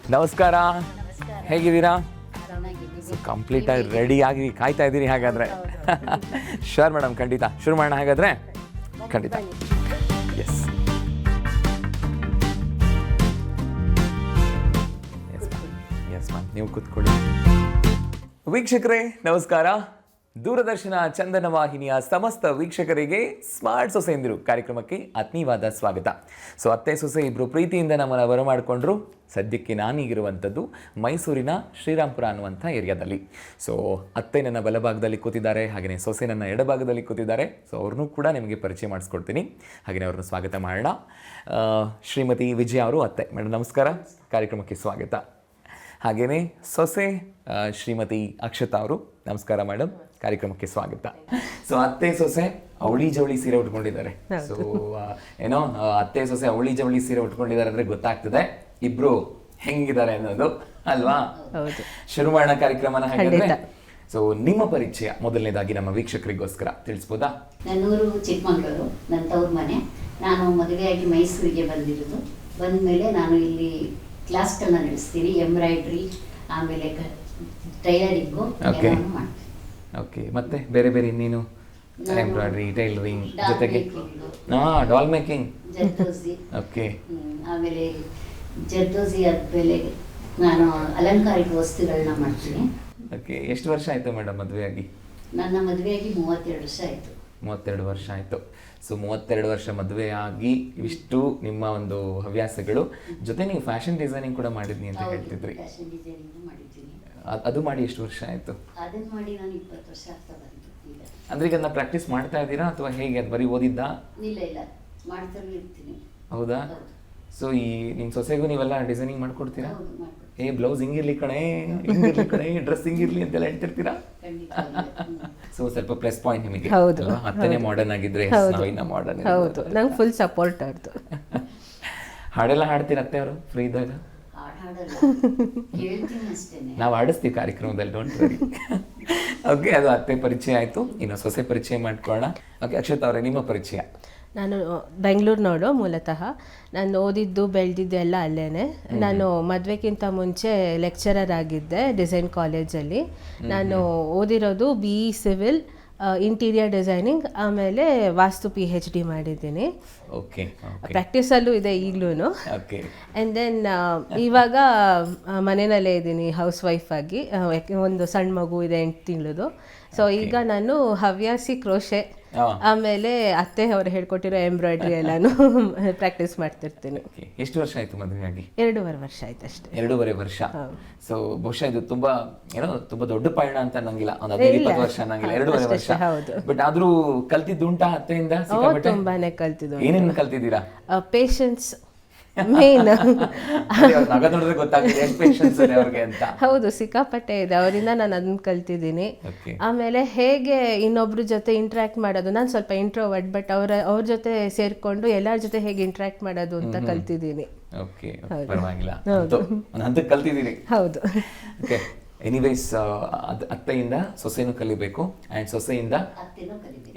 ನಮಸ್ಕಾರ, ಹೇಗಿದ್ದೀರಾ? ಕಂಪ್ಲೀಟಾಗಿ ರೆಡಿಯಾಗಿ ಕಾಯ್ತಾ ಇದ್ದೀರಿ ಹಾಗಾದರೆ? ಶೋರ್ ಮೇಡಮ್, ಖಂಡಿತ ಶುರು ಮಾಡೋಣ ಹಾಗಾದರೆ. ಖಂಡಿತ, ಎಸ್ ಎಸ್ ಮ್ಯಾಮ್, ನೀವು ಕೂತ್ಕೊಳ್ಳಿ. ವೀಕ್ಷಕರೇ ನಮಸ್ಕಾರ. ದೂರದರ್ಶನ ಚಂದನ ವಾಹಿನಿಯ ಸಮಸ್ತ ವೀಕ್ಷಕರಿಗೆ ಸ್ಮಾರ್ಟ್ ಸೊಸೆಯಂದಿರು ಕಾರ್ಯಕ್ರಮಕ್ಕೆ ಆತ್ಮೀಯವಾದ ಸ್ವಾಗತ. ಸೊ ಅತ್ತೆ ಸೊಸೆ ಇಬ್ಬರು ಪ್ರೀತಿಯಿಂದ ನಮ್ಮನ್ನು ಬರಮಾಡಿಕೊಂಡ್ರು. ಸದ್ಯಕ್ಕೆ ನಾನೀಗಿರುವಂಥದ್ದು ಮೈಸೂರಿನ ಶ್ರೀರಾಮ್ಪುರ ಅನ್ನುವಂಥ ಏರಿಯಾದಲ್ಲಿ. ಸೊ ಅತ್ತೆ ನನ್ನ ಬಲಭಾಗದಲ್ಲಿ ಕೂತಿದ್ದಾರೆ, ಹಾಗೆಯೇ ಸೊಸೆ ನನ್ನ ಎಡಭಾಗದಲ್ಲಿ ಕೂತಿದ್ದಾರೆ. ಸೊ ಅವ್ರನ್ನೂ ಕೂಡ ನಿಮಗೆ ಪರಿಚಯ ಮಾಡಿಸ್ಕೊಡ್ತೀನಿ, ಹಾಗೆಯೇ ಅವ್ರನ್ನ ಸ್ವಾಗತ ಮಾಡೋಣ. ಶ್ರೀಮತಿ ವಿಜಯ ಅವರು ಅತ್ತೆ. ಮೇಡಮ್ ನಮಸ್ಕಾರ, ಕಾರ್ಯಕ್ರಮಕ್ಕೆ ಸ್ವಾಗತ. ಹಾಗೆಯೇ ಸೊಸೆ ಶ್ರೀಮತಿ ಅಕ್ಷತಾ ಅವರು. ನಮಸ್ಕಾರ ಮೇಡಮ್, ಕಾರ್ಯಕ್ರಮಕ್ಕೆ ಸ್ವಾಗತ. ಸೊ ಅತ್ತೆ ಸೊಸೆ ಅವಳಿ ಜವಳಿ ಸೀರೆ ಉಟ್ಕೊಂಡಿದ್ದಾರೆ. ಸೊ ಏನೋ ಅತ್ತೆ ಸೊಸೆ ಅವಳಿ ಜವಳಿ ಸೀರೆ ಉಟ್ಕೊಂಡಿದ್ದಾರೆ ಅಂದ್ರೆ ಗೊತ್ತಾಗ್ತದೆ ಇಬ್ರು ಹೆಂಗಿದ್ದಾರೆ ಅನ್ನೋದು ಅಲ್ವಾ? ಶುರು ಮಾಡೋಣ ಕಾರ್ಯಕ್ರಮನ ಹಾಗಾದ್ರೆ. ಸೊ ನಿಮ್ಮ ಪರಿಚಯ ಮೊದಲನೇದಾಗಿ ನಮ್ಮ ವೀಕ್ಷಕರಿಗೋಸ್ಕರ ತಿಳಿಸ್ಬೋದಾ? ನನ್ನೂರು ಚಿಕ್ಕಮಗಳೂರು, ನನ್ನ ತವ್ರ ಮನೆ. ನಾನು ಮದುವೆಯಾಗಿ ಮೈಸೂರಿಗೆ ಬಂದಿರೋದು. ಬಂದಮೇಲೆ ನಾನು ಇಲ್ಲಿ ಕ್ಲಾಸ್ಗಳನ್ನ ನಡೆಸ್ತೀನಿ, ಎಂಬ್ರಾಯ್ಡ್ರಿ, ಆಮೇಲೆ ಟೈಲರಿಂಗು ಎಲ್ಲಾನು ಮಾಡ್ತೀನಿ. ಓಕೆ, ಮತ್ತೆ ಬೇರೆ ಬೇರೆ ಇನ್ನೇನು? ಎಂಬ್ರಾಯ್ಡ್ರಿ, ಟೈಲರಿಂಗ್ ಜೊತೆಗೆ ಡಾಲ್ ಮೇಕಿಂಗ್, ಜರ್ದೋಸಿ. ಓಕೆ, ಆಮೇಲೆ ಜರ್ದೋಸಿ ಆದ್ಮೇಲೆ ನಾನು ಅಲಂಕಾರಿಕ ವಸ್ತುಗಳನ್ನ ಮಾಡ್ತೀನಿ. ಓಕೆ, ಎಷ್ಟು ವರ್ಷ ಆಯಿತು ಮೇಡಮ್ ಮದುವೆಯಾಗಿ? ನನ್ನ ಮದುವೆಯಾಗಿ 32 ವರ್ಷ ಆಯಿತು. 32 ವರ್ಷ ಆಯಿತು. ಸೊ 32 ವರ್ಷ ಮದುವೆಯಾಗಿ ಇಷ್ಟು ನಿಮ್ಮ ಒಂದು ಹವ್ಯಾಸಗಳು ಜೊತೆ ನೀವು ಫ್ಯಾಷನ್ ಡಿಸೈನಿಂಗ್ ಕೂಡ ಮಾಡಿದ್ನಿ ಅಂತ ಹೇಳ್ತಿದ್ರಿ. ಫ್ಯಾಷನ್ ಡಿಸೈನಿಂಗ್ ಮಾಡಿದ್ದೀನಿ. ಅದು ಮಾಡಿ ಎಷ್ಟು ವರ್ಷ ಆಯಿತು? ಅದನ್ನ ಮಾಡಿ ನಾನು 20 ವರ್ಷ ಆಗ್ತಾ ಬಂತು. ಈಗ ಅಂದ್ರೆ ಈಗ ಅದನ್ನ ಪ್ರಾಕ್ಟೀಸ್ ಮಾಡ್ತಾ ಇದ್ದೀರಾ ಅಥವಾ ಹೇಗೆ? ಅದು ಬರೀ ಓದಿದ್ದ? ಇಲ್ಲ ಮಾಡ್ತಾನೆ ಇರ್ತೀನಿ. ಹೌದಾ? ಸೊ ಈ ನಿಮ್ಮ ಸೊಸೆಗೂ ನೀವೆಲ್ಲ ಡಿಸೈನಿಂಗ್ ಮಾಡ್ಕೊಡ್ತೀರಾ? ಹೌದು, ಮಾಡ್ತೀನಿ. ಬ್ಲೌಸ್ ಹಿಂಗಿರ್ಲಿ ಕಣೆ, ಹಿಂಗಿರ್ಲಿ ಕಣೆ, ಡ್ರೆಸ್ ಹಿಂಗಿರ್ಲಿ ಅಂತೆಲ್ಲ ಹೇಳ್ತಿರ್ತೀರಾ? ಸೊ ಸ್ವಲ್ಪ ಪ್ಲಸ್ ಪಾಯಿಂಟ್ ನಿಮಗೆ. ಹೌದು, ಹತ್ತನೇ ಮಾಡರ್ನ್ ಆಗಿದ್ರೆ ನಾವಿನ್ನ ಮಾಡರ್ನ್. ಹೌದು, ನಂಗೆ ಫುಲ್ ಸಪೋರ್ಟ್ ಅವ್ರದ್ದು. ಹಾಡೆಲ್ಲ ಹಾಡ್ತೀರ ಅತ್ತೆ ಅವರು ಫ್ರೀ ಇದ್ದಾಗ? ನಾವು ಆಡಿಸ್ತೀವಿ ಕಾರ್ಯಕ್ರಮದಲ್ಲಿ, ಡೋಂಟ್ ವರಿ. ಓಕೆ, ಅದು ಅತ್ತೆ ಪರಿಚಯ ಆಯಿತು. ಇನ್ನು ಸೊಸೆ ಪರಿಚಯ ಮಾಡ್ಕೊಳ್ಳೋಣ. ಓಕೆ, ಅಕ್ಷತಾ ಅವರೇ ನಿಮ್ಮ ಪರಿಚಯ? ನಾನು ಬೆಂಗಳೂರಿನೋಡು ಮೂಲತಃ. ನಾನು ಓದಿದ್ದು ಬೆಳೆದಿದ್ದು ಎಲ್ಲ ಅಲ್ಲೇ. ನಾನು ಮದುವೆಗಿಂತ ಮುಂಚೆ ಲೆಕ್ಚರರ್ ಆಗಿದ್ದೆ ಡಿಸೈನ್ ಕಾಲೇಜಲ್ಲಿ. ನಾನು ಓದಿರೋದು BE ಸಿವಿಲ್, ಇಂಟೀರಿಯರ್ ಡಿಸೈನಿಂಗ್, ಆಮೇಲೆ ವಾಸ್ತು PhD ಮಾಡಿದ್ದೀನಿ. ಓಕೆ, ಪ್ರಾಕ್ಟೀಸಲ್ಲೂ ಇದೆ ಈಗಲೂ. ಆ್ಯಂಡ್ ದೆನ್ ಇವಾಗ ಮನೆಯಲ್ಲೇ ಇದ್ದೀನಿ ಹೌಸ್ ವೈಫ್ ಆಗಿ. ಒಂದು ಸಣ್ಣ ಮಗು ಇದೆ, 8 ತಿಂಗಳದು. ಸೊ ಈಗ ನಾನು ಹವ್ಯಾಸಿ ಕ್ರೋಶೆ, ಆಮೇಲೆ ಅತ್ತೆ ಅವರು ಹೇಳ್ಕೊಟ್ಟಿರೋ ಎಂಬ್ರಾಯ್ಡ್ರಿ ಎಲ್ಲಾನು ಪ್ರಾಕ್ಟೀಸ್ ಮಾಡ್ತಿರ್ತೀನಿ. ಎಷ್ಟು ವರ್ಷ ಆಯ್ತು ಮದುವೆಯಾಗಿ? 2.5 ವರ್ಷ ಆಯ್ತು ಅಷ್ಟೇ. 2.5 ವರ್ಷ. ಸೊ ಬಹುಶಃ ಇದು ತುಂಬಾ ತುಂಬಾ ದೊಡ್ಡ ಪಯಣ ಅಂತ ಅನ್ನಂಗಿಲ್ಲ, ಒಂದು 15-20 ವರ್ಷ ಅನ್ನಂಗಿಲ್ಲ, 2.5 ವರ್ಷ. ಬಟ್ ಆದ್ರೂ ಕಲ್ತಿದ್ದುಂಟಾ ಅತ್ತೆಯಿಂದ? ತುಂಬಾನೇ ಕಲ್ತಿದ್ದು. ಏನೇನು ಕಲ್ತಿದ್ದೀರಾ? Patience main. ಹೌದು, ಸಿಕ್ಕಾಪಟ್ಟೆ ಇದೆ. ಅವರಿಂದ ನಾನು ಅದನ್ನ ಕಲ್ತಿದ್ದೀನಿ. ಆಮೇಲೆ ಹೇಗೆ ಇನ್ನೊಬ್ರ ಜೊತೆ ಇಂಟ್ರಾಕ್ಟ್ ಮಾಡೋದು, ನಾನು ಸ್ವಲ್ಪ ಇಂಟ್ರೋವರ್ಟ್, ಬಟ್ ಅವ್ರ ಜೊತೆ ಸೇರ್ಕೊಂಡು ಎಲ್ಲರ ಜೊತೆ ಹೇಗೆ ಇಂಟ್ರಾಕ್ಟ್ ಮಾಡೋದು ಅಂತ ಕಲ್ತಿದ್ದೀನಿ. ಹೌದು. ಎನಿವೇಸ್, ಅತ್ತೆಯಿಂದ ಸೊಸೆನೂ ಕಲಿಬೇಕು ಅಂಡ್ ಸೊಸೆಯಿಂದ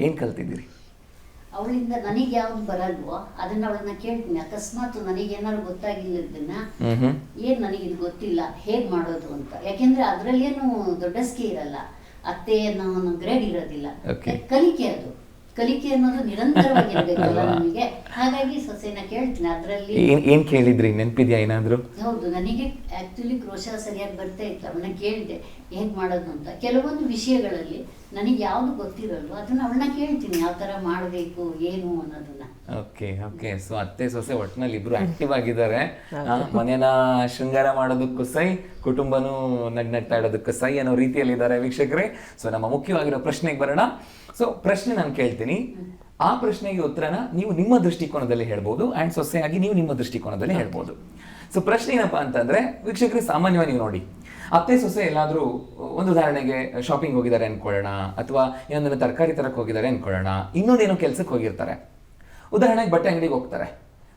ಏನ್ ಕಲ್ತಿದ್ದೀರಿ? ಅವಳಿಂದ ನನಗೆ ಯಾವ್ದು ಬರಲ್ವೋ ಅದನ್ನ ಅವಳನ್ನ ಕೇಳ್ತೀನಿ. ಅಕಸ್ಮಾತ್ ನನಗೇನಾದ್ರು ಗೊತ್ತಾಗಿಲ್ಲದನ್ನ, ಏನ್ ನನಗಿದು ಗೊತ್ತಿಲ್ಲ ಹೇಗ್ ಮಾಡೋದು ಅಂತ. ಯಾಕೆಂದ್ರೆ ಅದ್ರಲ್ಲೇನು ದೊಡ್ಡ ಸ್ಕೇ ಇರಲ್ಲ, ಅತ್ತೆ ಅನ್ನೋ ಗ್ರೇಡ್ ಇರೋದಿಲ್ಲ. ಕಲಿಕೆ, ಅದು ಕಲಿಕೆ ಅನ್ನೋದು ನಿರಂತರವಾಗಿರ್ಬೇಕಲ್ಲ ನಮಗೆ. ಹಾಗಾಗಿ ಸೊಸೆನ ಕೇಳ್ತೀನಿ. ಅದ್ರಲ್ಲಿ ಏನ್ ಕೇಳಿದ್ರಿ, ನೆನಪಿದ್ಯಾ ಏನಾದ್ರು? ಹೌದು, ನನಗೆ ಆಕ್ಚುಲಿ ಕ್ರೋಶ ಸರಿಯಾಗಿ ಬರ್ತಾ ಇತ್ತು. ಅವಳನ್ನ ಕೇಳಿದೆ ಹೇಗ್ ಮಾಡೋದು ಅಂತ. ಕೆಲವೊಂದು ವಿಷಯಗಳಲ್ಲಿ ನನಗೆ ಯಾವ್ದು ಗೊತ್ತಿರಲ್ವೋ ಅದನ್ನ ಅವಳನ್ನ ಕೇಳ್ತೀನಿ, ಯಾವ ತರ ಮಾಡಬೇಕು ಏನು ಅನ್ನೋದನ್ನ. ಓಕೆ. ಸೊ ಅತ್ತೆ ಸೊಸೆ ಒಟ್ಟಿನಲ್ಲಿ ಇಬ್ರು ಆಕ್ಟಿವ್ ಆಗಿದ್ದಾರೆ. ಮನೇನ ಶೃಂಗಾರ ಮಾಡೋದಕ್ಕೂ ಸೈ, ಕುಟುಂಬನೂ ನಗ್ನಗ್ತಾ ಇಡೋದಕ್ಕೂ ಸೈ ಅನ್ನೋ ರೀತಿಯಲ್ಲಿ ಇದ್ದಾರೆ ವೀಕ್ಷಕರೇ. ಸೊ ನಮ್ಮ ಮುಖ್ಯವಾಗಿರೋ ಪ್ರಶ್ನೆಗೆ ಬರೋಣ. ಸೊ ಪ್ರಶ್ನೆ ನಾನು ಕೇಳ್ತೀನಿ, ಆ ಪ್ರಶ್ನೆಗೆ ಉತ್ತರನ ನೀವು ನಿಮ್ಮ ದೃಷ್ಟಿಕೋನದಲ್ಲಿ ಹೇಳ್ಬೋದು ಅಂಡ್ ಸೊಸೆಯಾಗಿ ನೀವು ನಿಮ್ಮ ದೃಷ್ಟಿಕೋನದಲ್ಲಿ ಹೇಳ್ಬೋದು. ಸೊ ಪ್ರಶ್ನೆ ಏನಪ್ಪಾ ಅಂತಂದ್ರೆ, ವೀಕ್ಷಕರೇ ಸಾಮಾನ್ಯವಾಗಿ ನೀವು ನೋಡಿ, ಅತ್ತೆ ಸೊಸೆ ಎಲ್ಲಾದ್ರೂ ಒಂದು ಉದಾಹರಣೆಗೆ ಶಾಪಿಂಗ್ ಹೋಗಿದ್ದಾರೆ ಅನ್ಕೊಳ್ಳೋಣ, ಅಥವಾ ಇನ್ನೊಂದನ್ನು ತರಕಾರಿ ತರಕ್ಕೆ ಹೋಗಿದ್ದಾರೆ ಅನ್ಕೊಳ್ಳೋಣ, ಇನ್ನೊಂದೇನೋ ಕೆಲ್ಸಕ್ಕೆ ಹೋಗಿರ್ತಾರೆ. ಉದಾಹರಣೆಗೆ ಬಟ್ಟೆ ಅಂಗಡಿಗೆ ಹೋಗ್ತಾರೆ.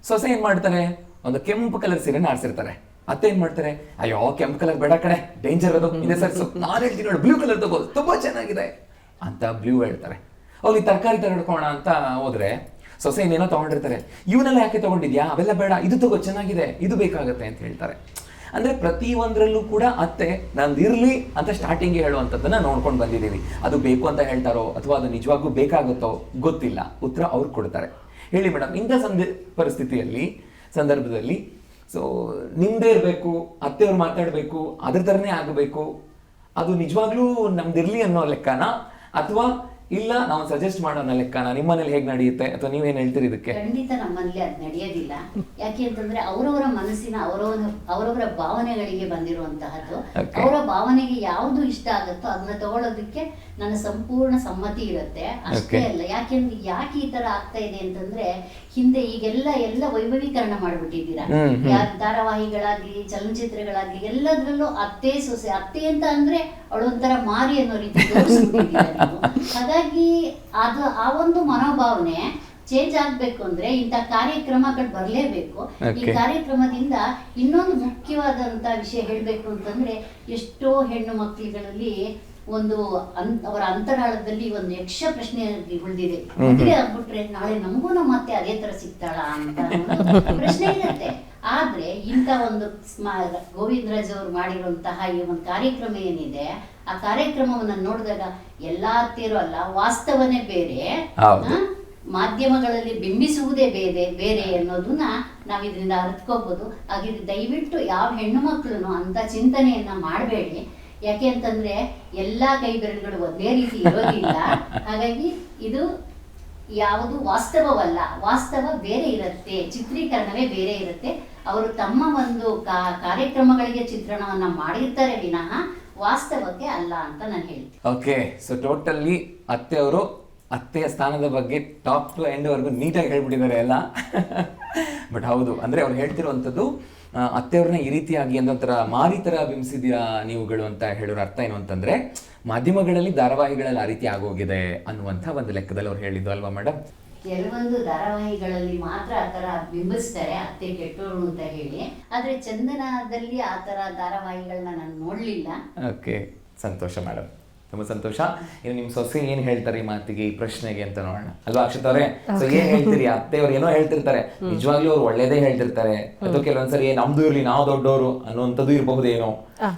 ಸೊಸೆ ಏನ್ ಮಾಡ್ತಾರೆ, ಒಂದು ಕೆಂಪು ಕಲರ್ ಸೀರೆನ ಆರಿಸಿರ್ತಾರೆ. ಅತ್ತೆ ಏನ್ ಮಾಡ್ತಾರೆ, ಅಯ್ಯೋ ಕೆಂಪು ಕಲರ್ ಬೇಡ ಕಡೆ, ಡೇಂಜರ್ ಅದು, ಇದೆ ಸರ್ಸು, ನಾನು ಹೇಳ್ತೀನಿ ನೋಡಿ ಬ್ಲೂ ಕಲರ್ ತಗೋ, ತುಂಬಾ ಚೆನ್ನಾಗಿದೆ ಅಂತ ಬ್ಲೂ ಹೇಳ್ತಾರೆ. ಅವ್ರಿಗೆ ತರಕಾರಿ ತಗೊಳ್ಕೋಣ ಅಂತ ಹೋದ್ರೆ ಸೊಸೆ ಇನ್ನೇನೋ ತಗೊಂಡಿರ್ತಾರೆ. ಇವನ್ನೆಲ್ಲ ಯಾಕೆ ತಗೊಂಡಿದ್ಯಾ, ಅವೆಲ್ಲ ಬೇಡ, ಇದು ತಗೋ ಚೆನ್ನಾಗಿದೆ, ಇದು ಬೇಕಾಗತ್ತೆ ಅಂತ ಹೇಳ್ತಾರೆ. ಅಂದ್ರೆ ಪ್ರತಿ ಒಂದರಲ್ಲೂ ಕೂಡ ಅತ್ತೆ ನಂದಿರ್ಲಿ ಅಂತ ಸ್ಟಾರ್ಟಿಂಗ್ ಹೇಳುವಂಥದ್ದನ್ನ ನೋಡ್ಕೊಂಡು ಬಂದಿದ್ದೀವಿ. ಅದು ಬೇಕು ಅಂತ ಹೇಳ್ತಾರೋ ಅಥವಾ ಅದು ನಿಜವಾಗ್ಲೂ ಬೇಕಾಗುತ್ತೋ ಗೊತ್ತಿಲ್ಲ, ಉತ್ತರ ಅವ್ರು ಕೊಡ್ತಾರೆ. ಹೇಳಿ ಮೇಡಮ್, ಇಂಥ ಸಂದರ್ಭದಲ್ಲಿ ಸೊ ನಿಮ್ದೇ ಇರಬೇಕು, ಅತ್ತೆಯವ್ರು ಮಾತಾಡಬೇಕು, ಅದ್ರ ಥರನೇ ಆಗಬೇಕು, ಅದು ನಿಜವಾಗ್ಲೂ ನಮ್ದಿರ್ಲಿ ಅನ್ನೋ ಲೆಕ್ಕನ ಅಥವಾ ಇಲ್ಲ ನಾವು ಸಜೆಸ್ಟ್ ಮಾಡೋಣ ಲೆಕ್ಕನ? ನಿಮ್ಮನೇಲಿ ಹೇಗೆ ನಡೆಯುತ್ತೆ ಅಥವಾ ನೀವೇನು ಹೇಳ್ತೀರಿ ಇದಕ್ಕೆ? ಖಂಡಿತ ನಮ್ಮಲ್ಲಿ ಅದು ನಡೆಯೋದಿಲ್ಲ. ಯಾಕೆ ಅಂತಂದ್ರೆ ಅವರವರ ಮನಸ್ಸಿನ ಅವರವರ ಭಾವನೆಗಳಿಗೆ ಬಂದಿರುವಂತಹದ್ದು. ಅವರ ಭಾವನೆಗೆ ಯಾವುದು ಇಷ್ಟ ಆಗುತ್ತೋ ಅದನ್ನ ತಗೊಳ್ಳೋದಕ್ಕೆ ನನ್ನ ಸಂಪೂರ್ಣ ಸಮ್ಮತಿ ಇರುತ್ತೆ. ಅಷ್ಟೇ ಅಲ್ಲ, ಯಾಕೆ ಈ ತರ ಆಗ್ತಾ ಇದೆ ಅಂತಂದ್ರೆ ಹಿಂದೆ ಈಗೆಲ್ಲ ವೈಭವೀಕರಣ ಮಾಡ್ಬಿಟ್ಟಿದ್ದೀರಾ. ಧಾರಾವಾಹಿಗಳಾಗ್ಲಿ ಚಲನಚಿತ್ರಗಳಾಗ್ಲಿ ಎಲ್ಲದ್ರಲ್ಲೂ ಅತ್ತೆ ಸೊಸೆ, ಅತ್ತೆ ಅಂತ ಅಂದ್ರೆ ಅವಳೊಂಥರ ಮಾರಿ ಅನ್ನೋ ರೀತಿ ತೋರಿಸ್ಬಿಟ್ಟಿದ್ದೀರಾ ನೀವು. ಹಾಗಾಗಿ ಅದು ಆ ಒಂದು ಮನೋಭಾವನೆ ಚೇಂಜ್ ಆಗ್ಬೇಕು ಅಂದ್ರೆ ಇಂಥ ಕಾರ್ಯಕ್ರಮಗಳು ಬರಲೇಬೇಕು. ಈ ಕಾರ್ಯಕ್ರಮದಿಂದ ಇನ್ನೊಂದು ಮುಖ್ಯವಾದಂತ ವಿಷಯ ಹೇಳ್ಬೇಕು ಅಂತಂದ್ರೆ ಎಷ್ಟೋ ಹೆಣ್ಣು ಮಕ್ಕಳುಗಳಲ್ಲಿ ಒಂದು ಅವರ ಅಂತರಾಳದಲ್ಲಿ ಒಂದು ಯಕ್ಷ ಪ್ರಶ್ನೆ ಉಳಿದಿದೆ. ಮದುವೆ ಆಗ್ಬಿಟ್ರೆ ನಾಳೆ ನಮಗೂ ನಮ್ಮ ಅತ್ತೆ ಅದೇ ತರ ಸಿಗ್ತಾಳ ಅಂತ ಪ್ರಶ್ನೆ ಇರುತ್ತೆ. ಆದ್ರೆ ಇಂಥ ಒಂದು ಗೋವಿಂದರಾಜ್ ಅವರು ಮಾಡಿರುವಂತಹ ಈ ಒಂದು ಕಾರ್ಯಕ್ರಮ ಏನಿದೆ, ಆ ಕಾರ್ಯಕ್ರಮವನ್ನ ನೋಡಿದಾಗ ಎಲ್ಲಾ ಅತ್ತೆಯರು ಅಲ್ಲ, ವಾಸ್ತವನೇ ಬೇರೆ, ಮಾಧ್ಯಮಗಳಲ್ಲಿ ಬಿಂಬಿಸುವುದೇ ಬೇರೆ ಅನ್ನೋದನ್ನ ನಾವ್ ಇದರಿಂದ ಅರ್ಥಕೋಬಹುದು. ಹಾಗಿದ್ರೆ ದಯವಿಟ್ಟು ಯಾವ ಹೆಣ್ಣು ಮಕ್ಕಳು ಅಂತ ಚಿಂತನೆಯನ್ನ ಮಾಡಬೇಡಿ. ಯಾಕೆ ಅಂತಂದ್ರೆ ಎಲ್ಲಾ ಕೈ ಬೆರಳುಗಳು ಒಂದೇ ರೀತಿ ಇರೋದಿಲ್ಲ. ಹಾಗಾಗಿ ಇದು ಯಾವುದು ವಾಸ್ತವವಲ್ಲ, ವಾಸ್ತವ ಬೇರೆ ಇರುತ್ತೆ, ಚಿತ್ರೀಕರಣವೇ ಬೇರೆ ಇರುತ್ತೆ. ಅವರು ತಮ್ಮ ಒಂದು ಕಾರ್ಯಕ್ರಮಗಳಿಗೆ ಚಿತ್ರಣವನ್ನ ಮಾಡಿರ್ತಾರೆ ವಿನಃ ವಾಸ್ತವಕ್ಕೆ ಅಲ್ಲ ಅಂತ ನಾನು ಹೇಳ್ತೀನಿ. ಓಕೆ, ಸೊ ಟೋಟಲಿ ಅತ್ತೆಯವರು ಅತ್ತೆಯ ಸ್ಥಾನದ ಬಗ್ಗೆ ಟಾಪ್ ಟು ಎಂಡ್ ವರೆಗೂ ನೀಟಾಗಿ ಹೇಳ್ಬಿಟ್ಟಿದ್ದಾರೆ ಎಲ್ಲ. ಬಟ್ ಹೌದು, ಅಂದ್ರೆ ಅವ್ರು ಹೇಳ್ತಿರುವಂಥದ್ದು ಅತ್ತೆಯವ್ರನ್ನ ಈ ರೀತಿಯಾಗಿ ಒಂಥರ ಮಾರಿ ತರ ಬಿಂಬಿಸಿದ್ಯಾ ನೀವುಗಳು ಅಂತ ಹೇಳೋರ ಅರ್ಥ ಏನು ಅಂತಂದ್ರೆ ಮಾಧ್ಯಮಗಳಲ್ಲಿ ಧಾರಾವಾಹಿಗಳಲ್ಲಿ ಆ ರೀತಿ ಆಗೋಗಿದೆ ಅನ್ನುವಂಥ ಒಂದು ಲೆಕ್ಕದಲ್ಲಿ ಅವ್ರು ಹೇಳಿದ್ದು ಅಲ್ವಾ ಮೇಡಮ್? ಕೆಲವೊಂದು ಧಾರಾವಾಹಿಗಳಲ್ಲಿ ಮಾತ್ರ ಆತರ ಬಿಂಬಿಸ್ತಾರೆ ಅತ್ತೆ ಕೆಟ್ಟೋರು ಅಂತ ಹೇಳಿ. ಆದ್ರೆ ಚಂದನದಲ್ಲಿ ಆತರ ಧಾರಾವಾಹಿಗಳನ್ನ ನಾನು ನೋಡ್ಲಿಲ್ಲ. ಓಕೆ, ಸಂತೋಷ ಮೇಡಮ್, ತುಂಬಾ ಸಂತೋಷ. ಇನ್ನು ನಿಮ್ ಸೊಸೆ ಏನ್ ಹೇಳ್ತಾರೆ ಈ ಮಾತಿಗೆ, ಈ ಪ್ರಶ್ನೆಗೆ ಅಂತ ನೋಡೋಣ ಅಲ್ವಾ ಅಕ್ಷತಾ ಅವ್ರೆ? ಸೊ ಏನ್ ಹೇಳ್ತೀರಿ? ಅತ್ತೆಯವ್ರು ಏನೋ ಹೇಳ್ತಿರ್ತಾರೆ, ನಿಜವಾಗ್ಲೂ ಅವ್ರು ಒಳ್ಳೇದೇ ಹೇಳ್ತಿರ್ತಾರೆ, ಅಥವಾ ಕೆಲವೊಂದ್ಸರಿ ನಮ್ದು ಇರ್ಲಿ ನಾವು ದೊಡ್ಡವರು ಅನ್ನುವಂಥದ್ದು ಇರಬಹುದೇನೋ.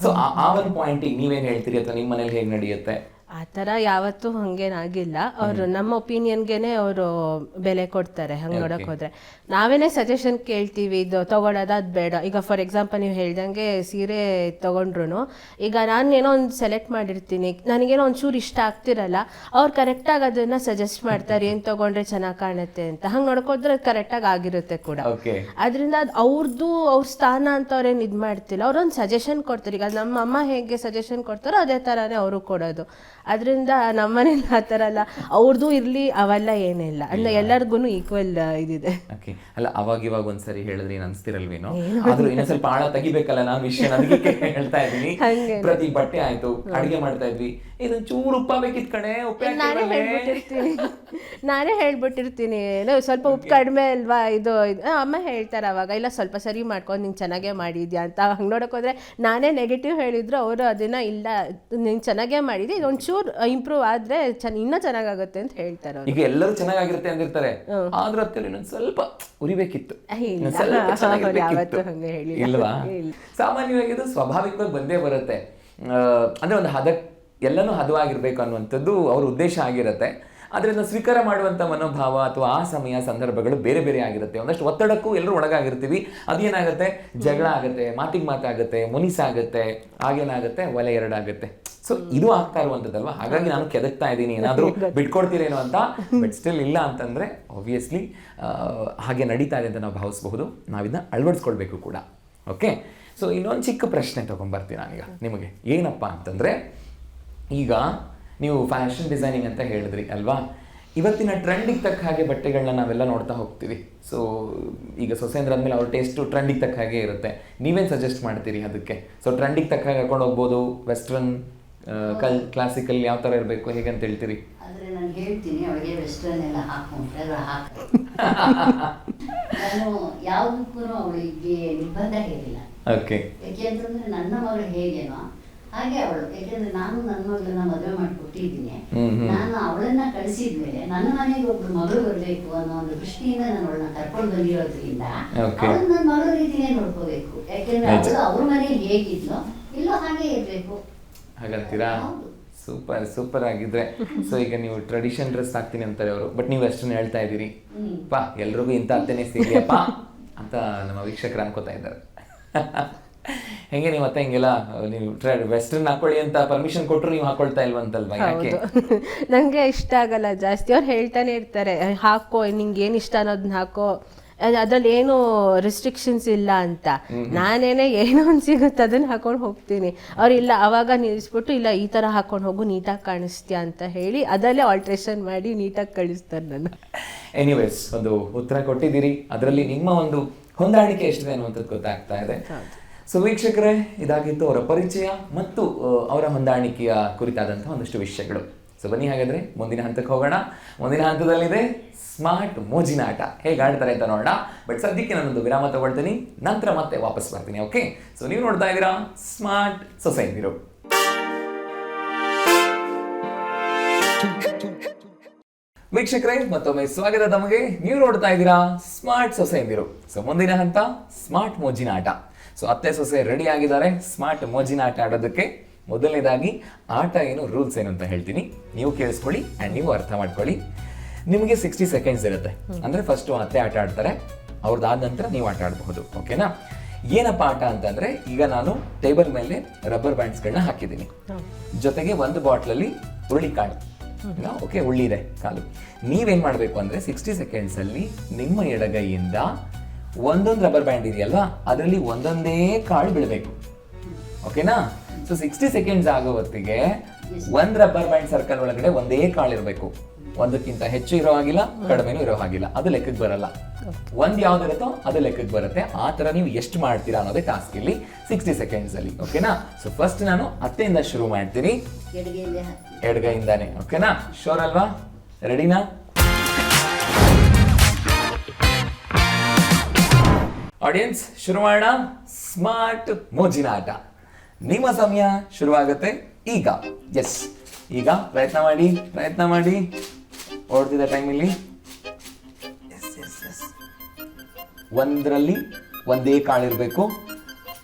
ಸೊ ಆ ಒಂದು ಪಾಯಿಂಟಿಗೆ ನೀವೇನ್ ಹೇಳ್ತೀರಿ ಅಥವಾ ನಿಮ್ಮ ಮನೇಲಿ ಹೇಗೆ ನಡೆಯುತ್ತೆ? ಆ ಥರ ಯಾವತ್ತೂ ಹಂಗೇನಾಗಿಲ್ಲ. ಅವರು ನಮ್ಮ ಒಪಿನಿಯನ್ಗೆನೆ ಅವರು ಬೆಲೆ ಕೊಡ್ತಾರೆ. ಹಂಗೆ ನೋಡೋಕೆ ಹೋದರೆ ನಾವೇನೇ ಸಜೆಷನ್ ಕೇಳ್ತೀವಿ, ಇದು ತೊಗೊಳೋದು ಅದು ಬೇಡ. ಈಗ ಫಾರ್ ಎಕ್ಸಾಂಪಲ್ ನೀವು ಹೇಳ್ದಂಗೆ ಸೀರೆ ತೊಗೊಂಡ್ರು, ಈಗ ನಾನು ಏನೋ ಒಂದು ಸೆಲೆಕ್ಟ್ ಮಾಡಿರ್ತೀನಿ, ನನಗೇನೋ ಒಂಚೂರು ಇಷ್ಟ ಆಗ್ತಿರಲ್ಲ, ಅವ್ರು ಕರೆಕ್ಟಾಗಿ ಅದನ್ನು ಸಜೆಸ್ಟ್ ಮಾಡ್ತಾರೆ, ಏನು ತೊಗೊಂಡ್ರೆ ಚೆನ್ನಾಗಿ ಕಾಣುತ್ತೆ ಅಂತ. ಹಂಗೆ ನೋಡ್ಕೋದ್ರೆ ಅದು ಕರೆಕ್ಟಾಗಿ ಆಗಿರುತ್ತೆ ಕೂಡ. ಅದರಿಂದ ಅದು ಅವ್ರ ಸ್ಥಾನ ಅಂತ ಅವ್ರೇನು ಇದು ಮಾಡ್ತಿಲ್ಲ, ಅವ್ರೊಂದು ಸಜೆಷನ್ ಕೊಡ್ತಾರೆ. ಈಗ ನಮ್ಮ ಅಮ್ಮ ಹೇಗೆ ಸಜೆಷನ್ ಕೊಡ್ತಾರೋ ಅದೇ ಥರನೇ ಅವರು ಕೊಡೋದು. ಅದರಿಂದ ನಮ್ಮನೇಲಿ ಆ ಥರ ಅಲ್ಲ, ಅವ್ರದ್ದು ಇರಲಿ ಅವೆಲ್ಲ ಏನಿಲ್ಲ, ಅಂದ್ರೆ ಎಲ್ಲರಿಗೂ ಈಕ್ವಲ್ ಇದಿದೆ. ಅಲ್ಲ, ಅವಾಗ ಇವಾಗ ಒಂದ್ಸರಿ ಹೇಳಿದ್ರೆ ಏನು ಅನ್ಸ್ತಿರಲ್ವೇನೋ, ಆದ್ರೂ ಇನ್ನೊಂದ್ ಸ್ವಲ್ಪ ಆಳ ತೆಗಿಬೇಕಲ್ಲ ನಾನು ವಿಷಯ, ಅದಕ್ಕೆ ಹೇಳ್ತಾ ಇದ್ದೀನಿ. ಪ್ರತಿ ಬಟ್ಟೆ ಆಯ್ತು, ಅಡಿಗೆ ಮಾಡ್ತಾ ಇದ್ವಿ, ಇದೊಂದ್ ಚೂರು ಉಪ್ಪ ಬೇಕಿತ್ ಕಣೆ, ನಾನೇ ಹೇಳ್ಬಿಟ್ಟಿರ್ತೀನಿ ಸ್ವಲ್ಪ ಉಪ್ಪು ಕಡಿಮೆ ಅಲ್ವಾ ಇದು ಅಮ್ಮ ಹೇಳ್ತಾರೆ ಅವಾಗ, ಇಲ್ಲ ಸ್ವಲ್ಪ ಸರಿ ಮಾಡ್ಕೊಂಡು ನಿಂಗೆ ಚೆನ್ನಾಗೇ ಮಾಡಿದ್ಯಾ ಅಂತ. ಹಂಗೆ ನೋಡೋಕೆ ಹೋದ್ರೆ ನಾನೇ ನೆಗೆಟಿವ್ ಹೇಳಿದ್ರು ಅವರು ಅದನ್ನ ಇಲ್ಲ ನೀನು ಚೆನ್ನಾಗೇ ಮಾಡಿದ್ಯಾ, ಇದೊಂದು ಇಂಪ್ರೂವ್ ಆದ್ರೆ ಇನ್ನೂ ಚೆನ್ನಾಗುತ್ತೆ ಅಂತ ಹೇಳ್ತಾರೆ. ಈಗ ಎಲ್ಲರೂ ಚೆನ್ನಾಗಿರುತ್ತೆ ಅಂದಿರ್ತಾರೆ, ಆದ್ರೂ ಇನ್ನೊಂದು ಸ್ವಲ್ಪ ಉರಿಬೇಕಿತ್ತು ಇಲ್ವಾ? ಸಾಮಾನ್ಯವಾಗಿ ಇದು ಸ್ವಾಭಾವಿಕವಾಗಿ ಬಂದೇ ಬರುತ್ತೆ. ಅಂದ್ರೆ ಒಂದು ಎಲ್ಲನೂ ಹದವಾಗಿರ್ಬೇಕು ಅನ್ನುವಂಥದ್ದು ಅವ್ರ ಉದ್ದೇಶ ಆಗಿರುತ್ತೆ. ಅದರಿಂದ ಸ್ವೀಕಾರ ಮಾಡುವಂಥ ಮನೋಭಾವ ಅಥವಾ ಆ ಸಮಯ ಸಂದರ್ಭಗಳು ಬೇರೆ ಬೇರೆ ಆಗಿರುತ್ತೆ. ಒಂದಷ್ಟು ಒತ್ತಡಕ್ಕೂ ಎಲ್ಲರೂ ಒಳಗಾಗಿರ್ತೀವಿ. ಅದೇನಾಗುತ್ತೆ, ಜಗಳ ಆಗುತ್ತೆ, ಮಾತಿಗೆ ಮಾತಾಗುತ್ತೆ, ಮುನಿಸಾಗುತ್ತೆ, ಆಗೇನಾಗುತ್ತೆ, ಒಲೆ ಎರಡಾಗುತ್ತೆ. ಸೊ ಇದು ಆಗ್ತಾ ಇರುವಂಥದ್ದಲ್ವಾ? ಹಾಗಾಗಿ ನಾನು ಕೆದಕ್ತಾ ಇದ್ದೀನಿ, ಏನಾದರೂ ಬಿಟ್ಕೊಡ್ತೀರೇನೋ ಅಂತ. ಬಟ್ ಸ್ಟಿಲ್ ಇಲ್ಲ ಅಂತಂದರೆ ಆಬ್ವಿಯಸ್ಲಿ ಹಾಗೆ ನಡೀತಾ ಇದೆ ಅಂತ ನಾವು ಭಾವಿಸಬಹುದು. ನಾವಿದನ್ನ ಅಳವಡಿಸ್ಕೊಳ್ಬೇಕು ಕೂಡ. ಓಕೆ, ಸೊ ಇನ್ನೊಂದು ಚಿಕ್ಕ ಪ್ರಶ್ನೆ ತೊಗೊಂಡ್ಬರ್ತೀನಿ ನಾನೀಗ ನಿಮಗೆ. ಏನಪ್ಪ ಅಂತಂದರೆ, ಈಗ ನೀವು ಫ್ಯಾಷನ್ ಡಿಸೈನಿಂಗ್ ಅಂತ ಹೇಳಿದ್ರಿ ಅಲ್ವಾ? ಇವತ್ತಿನ ಟ್ರೆಂಡಿಗೆ ತಕ್ಕ ಹಾಗೆ ಬಟ್ಟೆಗಳನ್ನ ನಾವೆಲ್ಲ ನೋಡ್ತಾ ಹೋಗ್ತೀವಿ. ಸೊ ಈಗ ಸೊಸೇಂದ್ರ ಅಂದಮೇಲೆ ಅವ್ರ ಟೇಸ್ಟು ಟ್ರೆಂಡಿಗೆ ತಕ್ಕ ಹಾಗೆ ಇರುತ್ತೆ. ನೀವೇನು ಸಜೆಸ್ಟ್ ಮಾಡ್ತೀರಿ ಅದಕ್ಕೆ? ಸೊ ಟ್ರೆಂಡಿಗೆ ತಕ್ಕ ಹಾಗೆ ಹಾಕೊಂಡು ಹೋಗ್ಬೋದು, ವೆಸ್ಟರ್ನ್, ಕ್ಲಾಸಿಕಲ್ ಯಾವ ಥರ ಇರಬೇಕು, ಹೇಗೆ ಅಂತ ಹೇಳ್ತೀರಿ? ಆದರೆ ನಾನು ಹೇಳ್ತೀನಿ, ಅವಳಿಗೆ ವೆಸ್ಟರ್ನ್ ಎಲ್ಲ ಹಾಕೊಂಡ್ರೆ ನಾನು ಯಾವುದಕ್ಕೂ ಅವಳಿಗೆ ನಿರ್ಬಂಧ ಹೇಳಿಲ್ಲ. ಓಕೆ, ಯಾಕೆ ಅಂತಂದ್ರೆ ನನ್ನ ಮಗಳು ಹೇಗೇನೋ ಹಾಗೆ ಅವಳು, ಯಾಕಂದ್ರೆ ನಾನು ನನ್ನ ಮಗಳನ್ನ ಮದುವೆ ಮಾಡಿಕೊಟ್ಟಿದ್ದೀನಿ. ನಾನು ಅವಳನ್ನ ಕಳಿಸಿದ್ಮೇಲೆ ನನ್ನ ಮನೆಗೆ ಒಬ್ರು ಮಗಳು ಬರಬೇಕು ಅನ್ನೋ ಒಂದು ದೃಷ್ಟಿಯಿಂದ ನಾನು ಅವಳನ್ನ ಕರ್ಕೊಂಡು ಬಂದಿರೋದ್ರಿಂದ ಅವಳನ್ನ ನನ್ನ ಮಗಳ ರೀತಿನೇ ನೋಡ್ಕೋಬೇಕು. ಯಾಕೆಂದ್ರೆ ಅವಳು ಅವ್ರ ಮನೇಲಿ ಹೇಗಿದ್ಲು ಇಲ್ಲೋ ಹಾಗೆ ಇರ್ಬೇಕು. ಹಾಗಂತೀರಾ? ಸೂಪರ್ ಸೂಪರ್ ಆಗಿದ್ರೆ. ಸೊ ಈಗ ನೀವು ಟ್ರೆಡಿಷನ್ ಡ್ರೆಸ್ ಹಾಕ್ತೀನಿ ಅಂತಾರೆ ಅವರು, ಬಟ್ ನೀವು ವೆಸ್ಟರ್ನ್ ಹೇಳ್ತಾ ಇದ್ದೀರಿ. ಪಾ ಎಲ್ರಿಗೂ ಇಂಥ ಅತ್ತೆನೇ ಸಿಗ್ಲಿಯಪ್ಪ ಅಂತ ನಮ್ಮ ವೀಕ್ಷಕರು ಅನ್ಕೋತಾ ಇದ್ದಾರೆ. ಹೆಂಗೆ ನೀವು ಮತ್ತೆ ಹಿಂಗೆಲ್ಲ ನೀವು ವೆಸ್ಟರ್ನ್ ಹಾಕೊಳ್ಳಿ ಅಂತ ಪರ್ಮಿಷನ್ ಕೊಟ್ಟರು ನೀವು ಹಾಕೊಳ್ತಾ ಇಲ್ವಂತಲ್ವಾ? ಯಾಕೆ? ನಂಗೆ ಇಷ್ಟ ಆಗಲ್ಲ ಜಾಸ್ತಿ. ಅವ್ರು ಹೇಳ್ತಾನೆ ಇರ್ತಾರೆ ಹಾಕೋ, ನಿಂಗೆ ಏನು ಇಷ್ಟ ಅನ್ನೋದನ್ನ ಹಾಕೋ, ಅದ್ರಲ್ಲಿ ಏನು ರಿಸ್ಟ್ರಿಕ್ಷನ್ಸ್ ಇಲ್ಲ ಅಂತ. ನಾನೇನೆ ಏನೋ ಒಂದು ಸಿಗುತ್ತೆ ಅದನ್ನ ಹಾಕೊಂಡು ಹೋಗ್ತೀನಿ. ಅವ್ರು ಇಲ್ಲ ಅವಾಗ ನಿಲ್ಲಿಸ್ಬಿಟ್ಟು ಇಲ್ಲ ಈ ಥರ ಹಾಕೊಂಡು ಹೋಗು ನೀಟಾಗಿ ಕಾಣಿಸ್ತೀಯ ಅಂತ ಹೇಳಿ ಅದಲ್ಲೇ ಆಲ್ಟ್ರೇಷನ್ ಮಾಡಿ ನೀಟಾಗಿ ಕಳಿಸ್ತಾರೆ ನನ್ನ. ಎನಿವೇಸ್, ಒಂದು ಉತ್ತರ ಕೊಟ್ಟಿದ್ದೀರಿ, ಅದರಲ್ಲಿ ನಿಮ್ಮ ಒಂದು ಹೊಂದಾಣಿಕೆ ಎಷ್ಟಿದೆ ಅನ್ನುವಂಥದ್ದು ಗೊತ್ತಾಗ್ತಾ ಇದೆ. ಸೊ ವೀಕ್ಷಕರೇ, ಇದಾಗಿತ್ತು ಅವರ ಪರಿಚಯ ಮತ್ತು ಅವರ ಹೊಂದಾಣಿಕೆಯ ಕುರಿತಾದಂತಹ ಒಂದಷ್ಟು ವಿಷಯಗಳು. ಸೊ ಬನ್ನಿ ಹಾಗಾದ್ರೆ ಮುಂದಿನ ಹಂತಕ್ಕೆ ಹೋಗೋಣ. ಮುಂದಿನ ಹಂತದಲ್ಲಿದೆ ಸ್ಮಾರ್ಟ್ ಮೋಜಿನ ಆಟ. ಹೇಗೆ ಆಡ್ತಾರೆ ಅಂತ ನೋಡೋಣ. ಬಟ್ ಸದ್ಯಕ್ಕೆ ನಾನೊಂದು ವಿರಾಮ ತಗೊಳ್ತೀನಿ, ನಂತರ ಮತ್ತೆ ವಾಪಸ್ ಬರ್ತೀನಿ. ಓಕೆ, ಸೊ ನೀವು ನೋಡ್ತಾ ಇದ್ದೀರಾ ಸ್ಮಾರ್ಟ್ ಸೊಸೈಟಿರು. ವೀಕ್ಷಕರೇ, ಮತ್ತೊಮ್ಮೆ ಸ್ವಾಗತ ತಮಗೆ. ನೀವು ನೋಡ್ತಾ ಇದ್ದೀರಾ ಸ್ಮಾರ್ಟ್ ಸೊಸೈಟಿರು. ಸೊ ಮುಂದಿನ ಹಂತ ಸ್ಮಾರ್ಟ್ ಮೋಜಿನ ಆಟ. ಸೊ ಅತ್ತೆ ಸೊಸೆ ರೆಡಿ ಆಗಿದ್ದಾರೆ ಸ್ಮಾರ್ಟ್ ಮೋಜಿನ ಆಟ ಆಡೋದಕ್ಕೆ. ಮೊದಲನೇದಾಗಿ ಆಟ ಏನು, ರೂಲ್ಸ್ ಏನು ಅಂತ ಹೇಳ್ತೀನಿ, ನೀವು ಕೇಳಿಸ್ಕೊಳ್ಳಿ ಆ್ಯಂಡ್ ನೀವು ಅರ್ಥ ಮಾಡ್ಕೊಳ್ಳಿ. ನಿಮಗೆ 60 ಸೆಕೆಂಡ್ಸ್ ಇರುತ್ತೆ. ಅಂದರೆ ಫಸ್ಟು ಅತ್ತೆ ಆಟ ಆಡ್ತಾರೆ, ಅವ್ರದ್ದಾದ ನಂತರ ನೀವು ಆಟ ಆಡಬಹುದು. ಓಕೆನಾ? ಏನಪ್ಪ ಆಟ ಅಂತಂದರೆ, ಈಗ ನಾನು ಟೇಬಲ್ ಮೇಲೆ ರಬ್ಬರ್ ಬ್ಯಾಂಡ್ಸ್ಗಳನ್ನ ಹಾಕಿದ್ದೀನಿ, ಜೊತೆಗೆ ಒಂದು ಬಾಟ್ಲಲ್ಲಿ ಹುರುಳಿಕಾಳು. ಓಕೆ, ಉಳ್ಳಿದೆ ಕಾಲು. ನೀವೇನು ಮಾಡಬೇಕು ಅಂದರೆ 60 ಸೆಕೆಂಡ್ಸಲ್ಲಿ ನಿಮ್ಮ ಎಡಗೈಯಿಂದ ಒಂದೊಂದು ರಬ್ಬರ್ ಬ್ಯಾಂಡ್ ಇದೆಯಲ್ವಾ, ಅದರಲ್ಲಿ ಒಂದೊಂದೇ ಕಾಳು ಬೀಳಬೇಕು. ಓಕೆನಾ? ಸೊ 60 ಸೆಕೆಂಡ್ಸ್ ಆಗೋ ಹೊತ್ತಿಗೆ ಒಂದು ರಬ್ಬರ್ ಬ್ಯಾಂಡ್ ಸರ್ಕಲ್ ಒಳಗಡೆ ಒಂದೇ ಕಾಳು ಇರಬೇಕು. ಒಂದಕ್ಕಿಂತ ಹೆಚ್ಚು ಇರೋ ಹಾಗಿಲ್ಲ, ಕಡಿಮೆನೂ ಇರೋ ಹಾಗಿಲ್ಲ, ಅದು ಲೆಕ್ಕಕ್ಕೆ ಬರಲ್ಲ. ಒಂದು ಯಾವ್ದಿರುತ್ತೋ ಅದು ಲೆಕ್ಕಕ್ಕೆ ಬರುತ್ತೆ. ಆ ಥರ ನೀವು ಎಷ್ಟು ಮಾಡ್ತೀರಾ ಅನ್ನೋದೇ ಟಾಸ್ಕ್ ಇಲ್ಲಿ 60 ಸೆಕೆಂಡ್ಸ್ ಅಲ್ಲಿ. ಓಕೆನಾ? ಸೊ ಫಸ್ಟ್ ನಾನು ಅತ್ತೆಯಿಂದ ಶುರು ಮಾಡ್ತೀನಿ, ಎಡಗೈಯಿಂದಾನೆ. ಓಕೆನಾ? ಶೋರ್ ಅಲ್ವಾ? ರೆಡಿನಾ? ಆಡಿಯನ್ಸ್, ಶುರು ಮಾಡೋಣ ಸ್ಮಾರ್ಟ್ ಮೋಜಿನ ಆಟ. ನಿಮ್ಮ ಸಮಯ ಶುರುವಾಗುತ್ತೆ ಈಗ. ಎಸ್, ಈಗ ಪ್ರಯತ್ನ ಮಾಡಿ ಓಡ್ತಿದ್ದ ಟೈಮಲ್ಲಿ ಒಂದರಲ್ಲಿ ಒಂದೇ ಕಾಳಿರ್ಬೇಕು.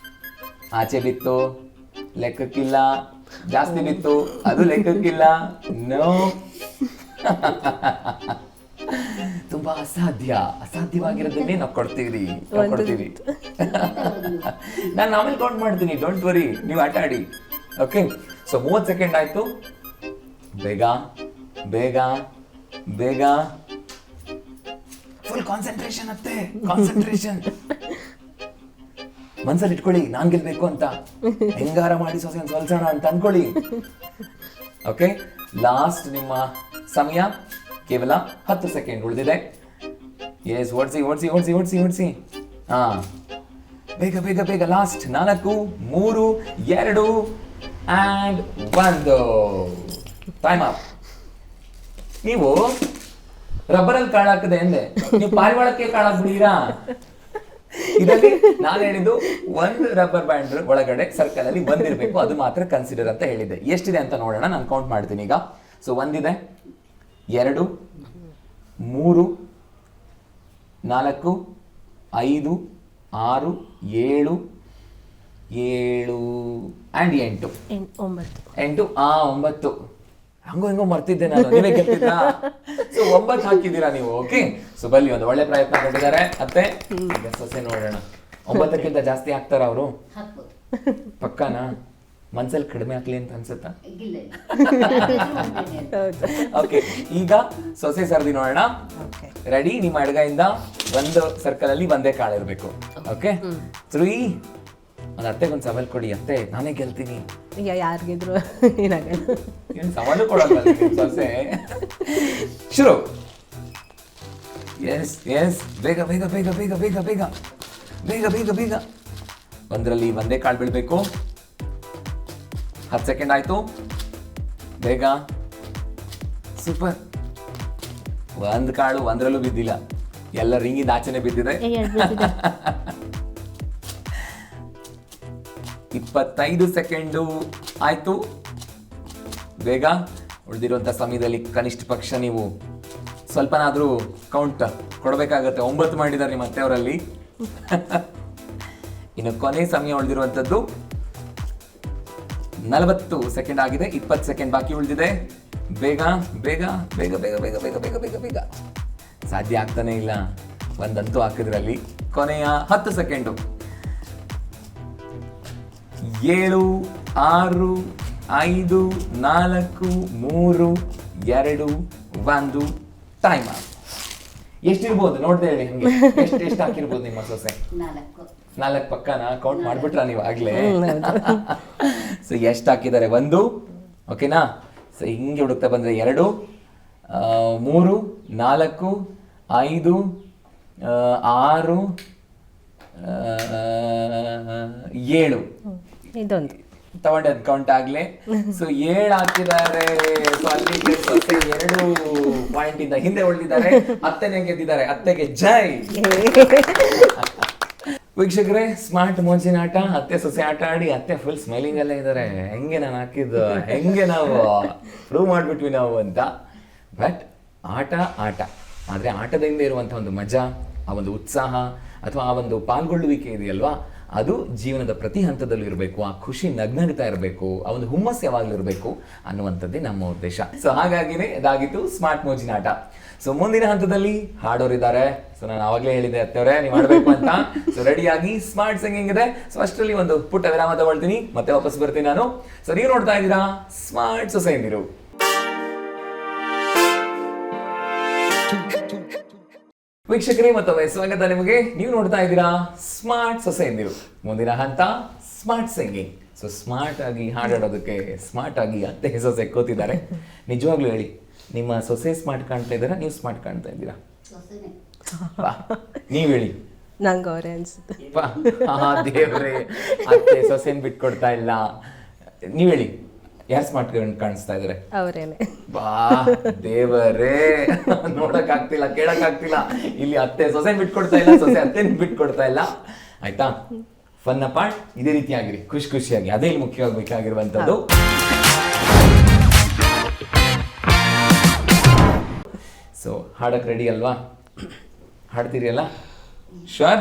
ಆಚೆ ಬಿತ್ತು ಲೆಕ್ಕಕ್ಕಿಲ್ಲ, ಜಾಸ್ತಿ ಬಿತ್ತು ಅದು ಲೆಕ್ಕಕ್ಕಿಲ್ಲ. ನೋ, ತುಂಬಾ ಅಸಾಧ್ಯವಾಗಿರೋದನ್ನೇ ನಾವು ಕೊಡ್ತೀವಿ. ನಾನು ಆಮೇಲೆ ಕೌಂಟ್ ಮಾಡ್ತೀನಿ, ಡೋಂಟ್ ವರಿ, ನೀವು ಆಟ ಆಡಿ. ಓಕೆ, ಸೊ 30 ಸೆಕೆಂಡ್ ಆಯ್ತು. ಬೇಗ ಬೇಗ ಬೇಗ, ಫುಲ್ ಕಾನ್ಸಂಟ್ರೇಷನ್ ಅತ್ತೆ, ಕಾನ್ಸಂಟ್ರೇಷನ್. ಮನ್ಸಲ್ಲಿ ಇಟ್ಕೊಳ್ಳಿ ನಾನ್ ಗೆಲ್ಬೇಕು ಅಂತ, ಹೆಂಗಾರ ಮಾಡಿ ಸೊಸೆ ಸೋಲ್ಸೋಣ ಅಂತ ಅನ್ಕೊಳ್ಳಿ. ಓಕೆ, ಲಾಸ್ಟ್ ನಿಮ್ಮ ಸಮಯ ಕೇವಲ 10 ಸೆಕೆಂಡ್ ಉಳಿದಿದೆ. ಎಸ್, ಓಡಿಸಿ. ಹಾ, ಬೇಗ ಬೇಗ ಬೇಗ. Last 4, 3, 2 and 1. Time up. ನೀವು ರಬ್ಬರಲ್ಲಿ ಕಾಳಾಕದೆ ಎಂದೆ, ನೀವು ಪಾರಿವಾಳಕ್ಕೆ ಕಾಳಾಕ್ಬಿಡೀರಾ? ಇದರಲ್ಲಿ ನಾನು ಹೇಳಿದ್ದು ಒಂದು ರಬ್ಬರ್ ಬ್ಯಾಂಡ್ ಒಳಗಡೆ ಸರ್ಕಲ್ ಅಲ್ಲಿ ಬಂದಿರಬೇಕು, ಅದು ಮಾತ್ರ ಕನ್ಸಿಡರ್ ಅಂತ ಹೇಳಿದ್ದೆ. ಎಷ್ಟಿದೆ ಅಂತ ನೋಡೋಣ, ನಾನು ಕೌಂಟ್ ಮಾಡ್ತೀನಿ ಈಗ. ಸೊ 1 ಇದೆ, 2, 3, 4, 5, 6, 7 and 8. 9. ಹಂಗೋ ಹಿಂಗೋ ಮರ್ತಿದ್ದೆ ನಾನು, ನೀವೇ ಗೆಲ್ತಿದ್ರಾ? ಸೊ 9 ಹಾಕಿದ್ದೀರಾ ನೀವು. ಓಕೆ, ಸೊ ಬಲ್ಲಿ ಒಂದು ಒಳ್ಳೆ ಪ್ರಯತ್ನ ಕೊಟ್ಟಿದ್ದಾರೆ ಅತ್ತೆ. ಈಗ ಸೊಸೆ ನೋಡೋಣ, 9ಕ್ಕಿಂತ ಜಾಸ್ತಿ ಹಾಕ್ತಾರ ಅವರು? ಪಕ್ಕಾನಾ? ಮನ್ಸಲ್ಲಿ ಕಡಿಮೆ ಹಾಕ್ಲಿ ಅಂತ ಅನ್ಸುತ್ತಾ? ಓಕೆ, ಈಗ ಸೊಸೆ ಸರ್ದಿ ನೋಡೋಣ. ರೆಡಿ? ನಿಮ್ಮ ಎಡಗೈಯಿಂದ ಒಂದು ಸರ್ಕಲ್ ಅಲ್ಲಿ ಒಂದೇ ಕಾಳಿರ್ಬೇಕು. ಓಕೆ, 3. ಒಂದು ಅತ್ತೆಗೊಂದು ಸವಾಲ್ ಕೊಡಿ. ಅತ್ತೆ, ನಾನೇ ಗೆಲ್ತೀನಿ. ಈಗ ಯಾರಿಗಿದ್ರು ಏನು ಸವಾಲು ಕೊಡಲ್ಲ ಸೊಸೆ. ಶುರು. ಎಸ್, ಬೇಗ ಬೇಗ ಬೇಗ ಬೇಗ ಬೇಗ ಬೇಗ ಬೇಗ ಬೇಗ ಬೇಗ. ಒಂದರಲ್ಲಿ ಒಂದೇ ಕಾಳು ಬೀಳ್ಬೇಕು. 10 ಸೆಕೆಂಡ್ ಆಯ್ತು. ಬೇಗ, ಸೂಪರ್. ಒಂದು ಕಾಳು ಒಂದರಲ್ಲೂ ಬಿದ್ದಿಲ್ಲ, ಎಲ್ಲ ರಿಂಗಿಂದ ಆಚೆನೆ ಬಿದ್ದಿದೆ. 25 ಸೆಕೆಂಡು ಆಯ್ತು. ಬೇಗ ಉಳಿದಿರುವಂಥ ಸಮಯದಲ್ಲಿ ಕನಿಷ್ಠ ಪಕ್ಷ ನೀವು ಸ್ವಲ್ಪನಾದರೂ ಕೌಂಟ್ ಕೊಡಬೇಕಾಗತ್ತೆ. 9 ಮಾಡಿದ್ದಾರೆ ನಿಮ್ಮ ಅತ್ತೆಯವರಲ್ಲಿ. ಇನ್ನು ಕೊನೆ ಸಮಯ ಉಳಿದಿರುವಂಥದ್ದು 40 ಸೆಕೆಂಡ್ ಆಗಿದೆ. 20 ಸೆಕೆಂಡ್ ಬಾಕಿ ಉಳಿದಿದೆ. ಬೇಗ ಬೇಗ ಬೇಗ ಬೇಗ ಬೇಗ ಬೇಗ ಬೇಗ ಬೇಗ ಬೇಗ. ಸಾಧ್ಯ ಆಗ್ತಾನೆ ಇಲ್ಲ. ಒಂದಂತೂ ಹಾಕಿದ್ರಲ್ಲಿ. ಕೊನೆಯ 10 ಸೆಕೆಂಡು. 7, 6, 5, 4, 3, 2, 1 ಟೈಮ್. ಎಷ್ಟಿರ್ಬೋದು ನೋಡ್ತಾ ಹೇಳಿ ಹಂಗೆ. ಎಷ್ಟು ಹಾಕಿರ್ಬೋದು ನಿಮ್ಮ ಸೊಸೆ? 4 ಪಕ್ಕನ ಕೌಂಟ್ ಮಾಡ್ಬಿಟ್ರ ನೀವು ಆಗ್ಲೇ? ಸೊ ಎಷ್ಟು ಹಾಕಿದ್ದಾರೆ? 1, ಓಕೆನಾ? ಸೊ ಹಿಂಗೆ ಹುಡುಕ್ತಾ ಬಂದ್ರೆ 2, 3, 4, 5, 6, 7 ಇದೊಂದು ತಗೊಂಡೆ ಕೌಂಟ್ ಆಗ್ಲೇ. ಸೊ 7 ಹಾಕಿದ್ದಾರೆ. ಸೊ ಅಲ್ಲಿ 2 ಪಾಯಿಂಟ್ ಇಂದ ಹಿಂದೆ ಉಳಿದಿದ್ದಾರೆ. ಅತ್ತೆನೇ ಗೆದ್ದಿದ್ದಾರೆ. ಅತ್ತೆಗೆ ಜೈ. ವೀಕ್ಷಕರೇ, ಸ್ಮಾರ್ಟ್ ಮೋಜಿನ ಆಟ, ಅತ್ತೆ ಸೊಸೆ ಆಟ ಆಡಿ ಅತ್ತೆ ಫುಲ್ ಸ್ಮೈಲಿಂಗ್ ಅಲ್ಲೇ ಇದ್ದಾರೆ. ಹೆಂಗೆ ನಾನು ಹಾಕಿದ್ದು, ಹೆಂಗೆ ನಾವು ಪ್ರೂವ್ ಮಾಡ್ಬಿಟ್ವಿ ನಾವು ಅಂತ. ಬಟ್ ಆಟ ಆದರೆ ಆಟದಿಂದ ಇರುವಂಥ ಒಂದು ಮಜಾ, ಆ ಒಂದು ಉತ್ಸಾಹ ಅಥವಾ ಆ ಒಂದು ಪಾಲ್ಗೊಳ್ಳುವಿಕೆ ಇದೆಯಲ್ವಾ, ಅದು ಜೀವನದ ಪ್ರತಿ ಹಂತದಲ್ಲೂ ಇರಬೇಕು. ಆ ಖುಷಿ ನಗ್ನಗ್ತಾ ಇರಬೇಕು, ಆ ಒಂದು ಹುಮ್ಮಸ್ ಯಾವಾಗಲೂ ಇರಬೇಕು ಅನ್ನುವಂಥದ್ದೇ ನಮ್ಮ ಉದ್ದೇಶ. ಸೊ ಹಾಗಾಗಿನೇ ಇದಾಗಿತ್ತು ಸ್ಮಾರ್ಟ್ ಮೋಜಿನ ಆಟ. ಸೊ ಮುಂದಿನ ಹಂತದಲ್ಲಿ ಹಾಡೋರಿದ್ದಾರೆ. ಸೊ ನಾನು ಆವಾಗಲೇ ಹೇಳಿದೆ ಅತ್ತೆಯವರೇ ನೀವು ಮಾಡಬೇಕು ಅಂತ. ಸೊ ರೆಡಿಯಾಗಿ ಸ್ಮಾರ್ಟ್ ಸಿಂಗಿಂಗ್ ಇದೆ. ಸೊ ಅಷ್ಟರಲ್ಲಿ ಒಂದು ಪುಟ್ಟ ವಿರಾಮ ತಗೊಳ್ತೀನಿ, ಮತ್ತೆ ವಾಪಸ್ ಬರ್ತೀನಿ ನಾನು. ಸೊ ನೀವು ನೋಡ್ತಾ ಇದ್ದೀರಾ ಸ್ಮಾರ್ಟ್ ಸೊಸೆಯಂದಿರು. ವೀಕ್ಷಕರೇ, ಮತ್ತೊಮ್ಮೆ ಸ್ವಾಗತ ನಿಮಗೆ. ನೀವು ನೋಡ್ತಾ ಇದ್ದೀರಾ ಸ್ಮಾರ್ಟ್ ಸೊಸೆಯಂದಿರು. ಮುಂದಿನ ಹಂತ ಸ್ಮಾರ್ಟ್ ಸಿಂಗಿಂಗ್. ಸೊ ಸ್ಮಾರ್ಟ್ ಆಗಿ ಹಾಡಾಡೋದಕ್ಕೆ ಸ್ಮಾರ್ಟ್ ಆಗಿ ಅತ್ತೆ ಸೊಸೆ ಕೂತಿದ್ದಾರೆ. ನಿಜವಾಗ್ಲೂ ಹೇಳಿ, ನಿಮ್ಮ ಸೊಸೆ ಸ್ಮಾರ್ಟ್ ಕಾಣ್ತಾ ಇದ್ದೀರಾ, ನೀವು ಸ್ಮಾರ್ಟ್ ಕಾಣ್ತಾ ಇದ್ದೀರಾ? ನೀವ್ ಹೇಳಿ. ನಂಗೆ ಅವರೇ ಅನ್ಸುತ್ತೆ. ದೇವ್ರೆ, ಅತ್ತೆ ಸೊಸೆನ್ ಬಿಟ್ಕೊಡ್ತಾ ಇಲ್ಲ. ನೀವ್ ಹೇಳಿ, ಯಾರು ಸ್ಮಾರ್ಟ್ ಕಾಣಿಸ್ತಾ ಇದಾರೆ? ಅವರೇನೆ. ಬಾ ದೇವರೇ, ನೋಡಕ್ ಆಗ್ತಿಲ್ಲ, ಕೇಳಕ್ ಆಗ್ತಿಲ್ಲ. ಇಲ್ಲಿ ಅತ್ತೆ ಸೊಸೆನ್ ಬಿಟ್ಕೊಡ್ತಾ ಇಲ್ಲ, ಸೊಸೆ ಅತ್ತೆನ್ ಬಿಟ್ಕೊಡ್ತಾ ಇಲ್ಲ. ಆಯ್ತಾ? ಫನ್ ಪಾರ್ಟ್ ಇದೇ ರೀತಿ ಆಗಿರಿ, ಖುಷಿಯಾಗಿ. ಅದೇ ಇಲ್ಲಿ ಮುಖ್ಯವಾಗಿ ಬೇಕಾಗಿರುವಂತದ್ದು. ಸೊ ಹಾಡಕ್ ರೆಡಿ ಅಲ್ವಾ? ಹಾಡ್ತೀರಿ ಅಲ್ಲ? ಶೋರ್?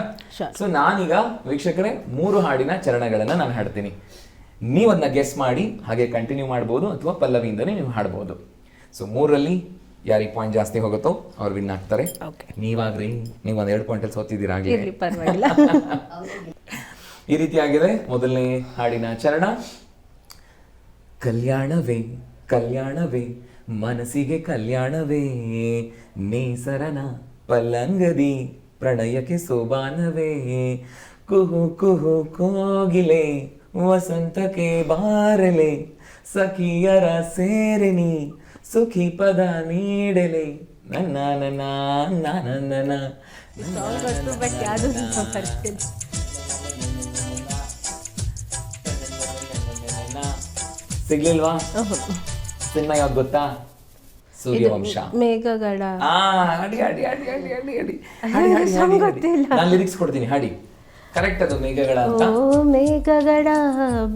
ಸೊ ನಾನೀಗ ವೀಕ್ಷಕರೇ 3 ಹಾಡಿನ ಚರಣಗಳನ್ನ ನಾನು ಹಾಡ್ತೀನಿ. ನೀವು ಅದನ್ನ ಗೆಸ್ ಮಾಡಿ ಹಾಗೆ ಕಂಟಿನ್ಯೂ ಮಾಡ್ಬೋದು ಅಥವಾ ಪಲ್ಲವಿಯಿಂದನೇ ನೀವು ಹಾಡ್ಬೋದು. ಸೊ 3ರಲ್ಲಿ ಯಾರಿಗೆ ಪಾಯಿಂಟ್ ಜಾಸ್ತಿ ಹೋಗುತ್ತೋ ಅವ್ರು ವಿನ್ ಆಗ್ತಾರೆ. ನೀವಾಗ್ರಿ, ನೀವು ಒಂದು 2 ಪಾಯಿಂಟಲ್ಲಿ ಸೋತಿದ್ದೀರಾ. ಈ ರೀತಿ ಆಗಿದೆ. ಮೊದಲನೇ ಹಾಡಿನ ಚರಣ. ಕಲ್ಯಾಣವೇ ಕಲ್ಯಾಣವೇ ಮನಸ್ಸಿಗೆ ಕಲ್ಯಾಣವೇ, ನೇಸರನ ಪಲ್ಲಂಗದಿ ಪ್ರಣಯಕ್ಕೆ ಸೋಬಾನವೇ, ಕುಹು ಕುಹು ಕೋಗಿಲೆ ವಸಂತಕ್ಕೆ ಬಾರಲೆ, ಸಖಿಯರ ಸೇರಿನಿ ಸುಖಿ ಪದ ನೀಡಲೆ, ನನ್ನ ನನ್ನ ನನ್ನ ಸಿಗ್ಲಿಲ್ವಾ? ಸಿನಿಮಾ ಯಾವ್ದು ಗೊತ್ತಾ? ಸೂರ್ಯವಂಶ. ಮೇಘಗಳ. ಹಾಡಿ ಹಾಡಿ ಹಾಡಿ ಹಾಡಿ ಹಾಡಿ ಹಾಡಿ ನಾನು ಲಿರಿಕ್ಸ್ ಕೊಡ್ತೀನಿ, ಹಾಡಿ. ಕರೆಕ್ಟ್ ಅದು, ಮೇಘಗಳ ಅಂತ. ಓ ಮೇಘಗಳ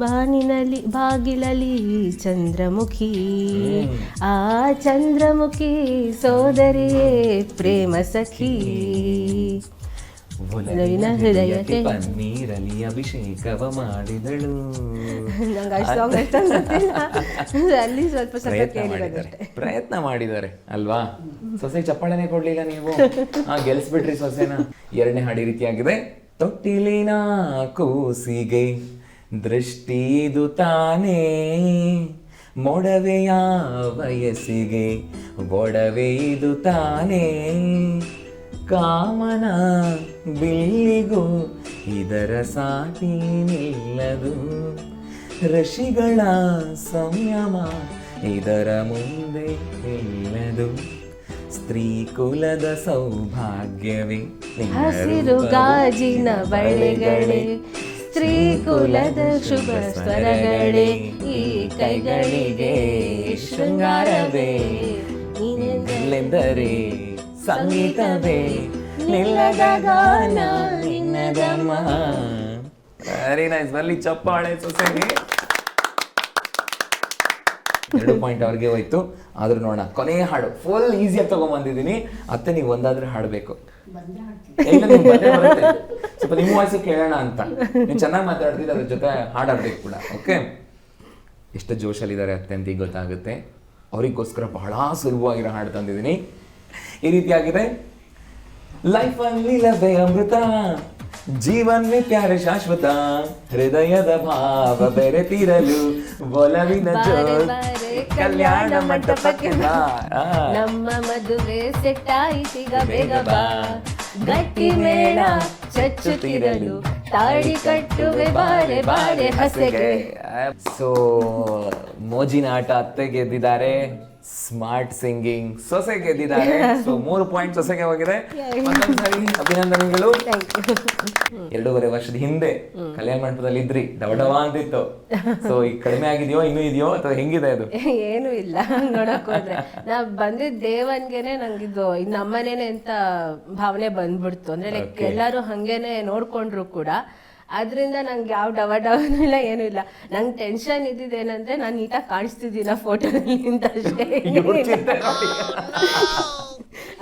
ಬಾನಿನಲ್ಲಿ ಬಾಗಿಲಲ್ಲಿ ಚಂದ್ರಮುಖಿ, ಆ ಚಂದ್ರಮುಖಿ ಸೋದರಿಯೇ ಪ್ರೇಮ ಸಖಿ, ಹೃದಯಕ್ಕೆ ಪನ್ನೀರಲಿ ಅಭಿಷೇಕವ ಮಾಡಿದಳು. ಅಲ್ಲಿ ಸ್ವಲ್ಪ ಪ್ರಯತ್ನ ಮಾಡಿದ್ದಾರೆ ಅಲ್ವಾ? ಸೊಸೆ ಚಪ್ಪಾಳೆನೆ ಕೊಡ್ಲಿಲ್ಲ ನೀವು, ಗೆಲ್ಸ್ಬಿಟ್ರಿ ಸೊಸೆನ. 2ನೇ ಹಾಡಿ ರೀತಿಯಾಗಿದೆ. ತೊಟ್ಟಿಲಿನ ಕೂಸಿಗೆ ದೃಷ್ಟಿದು ತಾನೇ, ಮೊಡವೆಯ ವಯಸ್ಸಿಗೆ ಒಡವೆ ಇದು ತಾನೇ, ಕಾಮನ ಬಿಲ್ಲಿಗೂ ಇದರ ಸಾಟಿ ನಿಲ್ಲದು, ಋಷಿಗಳ ಸಂಯಮ ಇದರ ಮುಂದೆ ನಿಲ್ಲದು, ಸ್ತ್ರೀ ಕುಲದ ಸೌಭಾಗ್ಯವೇ ಹಸಿರು ಗಾಜಿನ ಬಳೆಗಳೇ, ಸ್ತ್ರೀ ಕುಲದ ಶುಭ ಸ್ವರಗಳೇ, ಈ ಕೈಗಳಿಗೆ ಶೃಂಗಾರವೇ, ನೀನೆಂದರೆ ಸಂಗೀತವೇ ನಿಲ್ಲದ ಗಾನ ನಿನ್ನದಮ್ಮ. Very nice. ಬರ್ಲಿ ಚಪ್ಪಾಳೆ ಸೊಸೆಗೆ. 2 ಪಾಯಿಂಟ್ ಅವ್ರಿಗೆ ಹೋಯ್ತು. ಆದ್ರೂ ನೋಡೋಣ ಕೊನೆಯ ಹಾಡು ಫುಲ್ ಈಸಿಯಾಗಿ ತಗೊಂಡ್ಬಂದಿದ್ದೀನಿ. ಅತ್ತೆ ನೀವು ಒಂದಾದ್ರೆ ಹಾಡಬೇಕು. ಸ್ವಲ್ಪ ನಿಮ್ಮ ವಾಯ್ಸು ಕೇಳೋಣ ಅಂತ. ನೀವು ಚೆನ್ನಾಗಿ ಮಾತಾಡ್ತಿದ್ರೆ ಅದ್ರ ಜೊತೆ ಹಾಡಾಡ್ಬೇಕು ಕೂಡ. ಓಕೆ, ಎಷ್ಟು ಜೋಶಲ್ಲಿದ್ದಾರೆ ಅತ್ತೆ ಅಂತ ಈಗ ಗೊತ್ತಾಗುತ್ತೆ. ಅವರಿಗೋಸ್ಕರ ಬಹಳ ಸುಲಭವಾಗಿರೋ ಹಾಡು ತಂದಿದ್ದೀನಿ. ಈ ರೀತಿಯಾಗಿದೆ. ಲೈಫ್ ಅಲ್ಲಿ ಲವೇ ಅಮೃತ, ಜೀವನ್ ಮೇ ಪ್ಯಾರ ಶಾಶ್ವತ, ಹೃದಯದ ಭಾವ ಬೆರೆತಿರಲು ಒಲವಿನ ಜೋಡಿ ಕಲ್ಯಾಣ ಮಂಟಪಕ್ಕೆ ಬಾ. ನಮ್ಮ ಮದುವೆ ಸೆಟ್ ಆಯ್ತೀಗ ಬೇಗ ಬಾ, ಗಟ್ಟಿ ಮೇಳ ಚಚ್ಚುತ್ತಿರಲು ತಾಳಿ ಕಟ್ಟುವೆ ಬಾರೆ ಬಾರೆ ಹಸೆಗೆ. ಸೊ ಮೋಜಿನ ಆಟ ಅತ್ತೆ ಗೆದ್ದಿದ್ದಾರೆ, ಸ್ಮಾರ್ಟ್ ಸಿಂಗಿಂಗ್ ಸೊಸೆ ಗೆದ್ದಿದ್ದಾರೆ. ಸೊ 3 ಪಾಯಿಂಟ್ ಸೊಸೆಗೆ ಹೋಗಿದೆ. ಮತ್ತೊಂದ್ಸರಿ ಅಭಿನಂದನೆಗಳು. 2.5 ವರ್ಷದ ಹಿಂದೆ ಕಲ್ಯಾಣ ಮಂಟಪದಲ್ಲಿ ಇದ್ರಿ, ಡವಡವ ಅಂತಿತ್ತು. ಸೊ ಈಗ ಕಡಿಮೆ ಆಗಿದೆಯೋ ಇನ್ನೂ ಇದೆಯೋ ಅಥವಾ ಹೆಂಗಿದೆ ಅದು? ಏನು ಇಲ್ಲ, ನೋಡಕ್ ಹೋದ್ರೆ ನಾ ಬಂದಿದ್ದ ದೇವನ್ಗೆನೆ ನಂಗಿದು ನಮ್ಮನೇನೆ ಅಂತ ಭಾವನೆ ಬಂದ್ಬಿಡ್ತು. ಅಂದ್ರೆ ಲೈಕ್ ಎಲ್ಲಾರು ಹಂಗೇನೆ ನೋಡ್ಕೊಂಡ್ರು ಕೂಡ. ಅದರಿಂದ ನಂಗೆ ಯಾವ ಡವನೂ ಇಲ್ಲ, ಏನೂ ಇಲ್ಲ. ನಂಗೆ ಟೆನ್ಷನ್ ಇದ್ದಿದ್ದೇನಂದ್ರೆ ನಾನು ನೀಟಾಗಿ ಕಾಣಿಸ್ತಿದ್ದೀನ ಫೋಟೋದಲ್ಲಿ ಅಂತ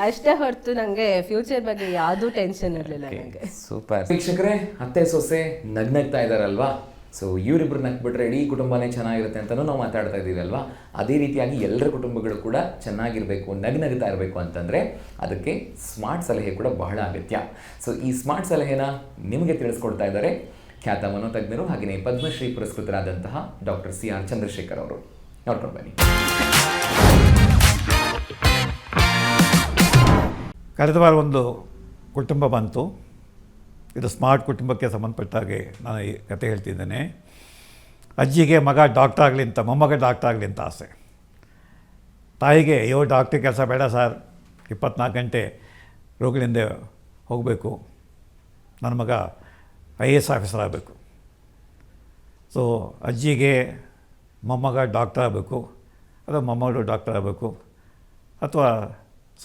ಅಷ್ಟೇ ಹೊರತು ನಂಗೆ ಫ್ಯೂಚರ್ ಬಗ್ಗೆ ಯಾವುದೂ ಟೆನ್ಷನ್ ಇರಲಿಲ್ಲ ನನಗೆ. ಸೂಪರ್. ವೀಕ್ಷಕರೇ, ಅತ್ತೆ ಸೊಸೆ ನಗ್ನಗ್ತಾ ಇದ್ದಾರಲ್ವಾ? ಸೊ ಇವರಿಬ್ರು ನಗ್ಬಿಟ್ರೆ ಇಡೀ ಕುಟುಂಬನೇ ಚೆನ್ನಾಗಿರುತ್ತೆ ಅಂತಲೂ ನಾವು ಮಾತಾಡ್ತಾ ಇದ್ದೀವಿ ಅಲ್ವಾ? ಅದೇ ರೀತಿಯಾಗಿ ಎಲ್ಲರ ಕುಟುಂಬಗಳು ಕೂಡ ಚೆನ್ನಾಗಿರಬೇಕು, ನಗ್ನಗ್ತಾ ಇರಬೇಕು ಅಂತಂದರೆ ಅದಕ್ಕೆ ಸ್ಮಾರ್ಟ್ ಸಲಹೆ ಕೂಡ ಬಹಳ ಅಗತ್ಯ. ಸೊ ಈ ಸ್ಮಾರ್ಟ್ ಸಲಹೆನ ನಿಮಗೆ ತಿಳಿಸ್ಕೊಡ್ತಾ ಇದ್ದಾರೆ ಖ್ಯಾತ ಮನೋತಜ್ಞರು ಹಾಗೆಯೇ ಪದ್ಮಶ್ರೀ ಪುರಸ್ಕೃತರಾದಂತಹ ಡಾಕ್ಟರ್ CR ಚಂದ್ರಶೇಖರ್ ಅವರು. ನೋಡ್ಕೊಂಡು ಬನ್ನಿ. ಕಳೆದ ವಾರ ಒಂದು ಕುಟುಂಬ ಬಂತು. ಇದು ಸ್ಮಾರ್ಟ್ ಕುಟುಂಬಕ್ಕೆ ಸಂಬಂಧಪಟ್ಟ ಹಾಗೆ ನಾನು ಈ ಕತೆ ಹೇಳ್ತಿದ್ದೇನೆ. ಅಜ್ಜಿಗೆ ಮಗ ಡಾಕ್ಟರ್ ಆಗಲಿ ಅಂತ, ಮೊಮ್ಮಗ ಡಾಕ್ಟರ್ ಆಗಲಿ ಅಂತ ಆಸೆ. ತಾಯಿಗೆ ಅಯ್ಯೋ ಡಾಕ್ಟ್ರಿ ಕೆಲಸ ಬೇಡ ಸರ್, 24 ಗಂಟೆ ರೋಗಿಗಳಿಂದ ಹೋಗಬೇಕು, ನನ್ನ ಮಗ IAS ಆಫೀಸರ್ ಆಗಬೇಕು. ಸೊ ಅಜ್ಜಿಗೆ ಮೊಮ್ಮಗ ಡಾಕ್ಟರ್ ಆಗಬೇಕು ಅಥವಾ ಮೊಮ್ಮಗಳು ಡಾಕ್ಟರ್ ಆಗಬೇಕು, ಅಥವಾ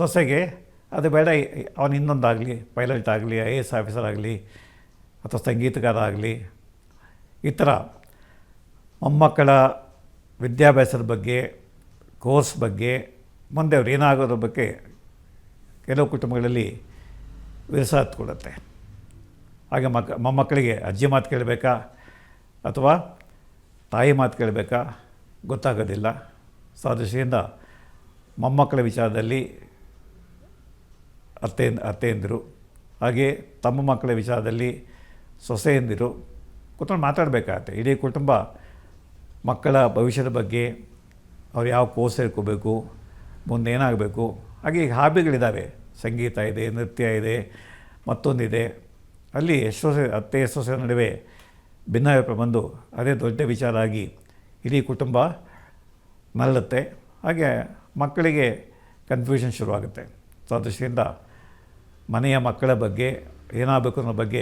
ಸೊಸೆಗೆ ಅದು ಬೇಡ, ಅವನು ಇನ್ನೊಂದಾಗಲಿ, ಪೈಲಟ್ ಆಗಲಿ, IAS ಆಫೀಸರ್ ಆಗಲಿ ಅಥವಾ ಸಂಗೀತಗಾರ ಆಗಲಿ. ಈ ಥರ ಮೊಮ್ಮಕ್ಕಳ ವಿದ್ಯಾಭ್ಯಾಸದ ಬಗ್ಗೆ, ಕೋರ್ಸ್ ಬಗ್ಗೆ, ಮುಂದೆ ಅವ್ರು ಏನಾಗೋದ್ರ ಬಗ್ಗೆ ಕೆಲವು ಕುಟುಂಬಗಳಲ್ಲಿ ವಿರಸ ಹತ್ಕೊಡುತ್ತೆ. ಹಾಗೆ ಮೊಮ್ಮಕ್ಕಳಿಗೆ ಅಜ್ಜಿ ಮಾತು ಕೇಳಬೇಕಾ ಅಥವಾ ತಾಯಿ ಮಾತು ಕೇಳಬೇಕಾ ಗೊತ್ತಾಗೋದಿಲ್ಲ. ಸೊ ಆ ದೃಷ್ಟಿಯಿಂದ ಮೊಮ್ಮಕ್ಕಳ ವಿಚಾರದಲ್ಲಿ ಅತ್ತೆಯಂದಿರು, ಹಾಗೆ ತಮ್ಮ ಮಕ್ಕಳ ವಿಚಾರದಲ್ಲಿ ಸೊಸೆಯಂದಿರು ಕೂತ್ಕೊಂಡು ಮಾತಾಡಬೇಕಾಗತ್ತೆ. ಇಡೀ ಕುಟುಂಬ ಮಕ್ಕಳ ಭವಿಷ್ಯದ ಬಗ್ಗೆ, ಅವ್ರು ಯಾವ ಕೋರ್ಸ್ ಸೇರ್ಕೋಬೇಕು, ಮುಂದೆ ಏನಾಗಬೇಕು. ಹಾಗೆ ಈಗ ಹಾಬಿಗಳಿದ್ದಾವೆ, ಸಂಗೀತ ಇದೆ, ನೃತ್ಯ ಇದೆ, ಮತ್ತೊಂದಿದೆ. ಅಲ್ಲಿ ಅತ್ತೆ ಸೊಸೆ ನಡುವೆ ಭಿನ್ನಾಭಿಪ್ರಾಯ ಬಂದು ಅದೇ ದೊಡ್ಡ ವಿಚಾರ ಆಗಿ ಇಡೀ ಕುಟುಂಬ ನರಳುತ್ತೆ. ಹಾಗೆ ಮಕ್ಕಳಿಗೆ ಕನ್ಫ್ಯೂಷನ್ ಶುರುವಾಗುತ್ತೆ. ಸೊ ಆ ದೃಷ್ಟಿಯಿಂದ ಮನೆಯ ಮಕ್ಕಳ ಬಗ್ಗೆ ಏನಾಗಬೇಕು ಅನ್ನೋ ಬಗ್ಗೆ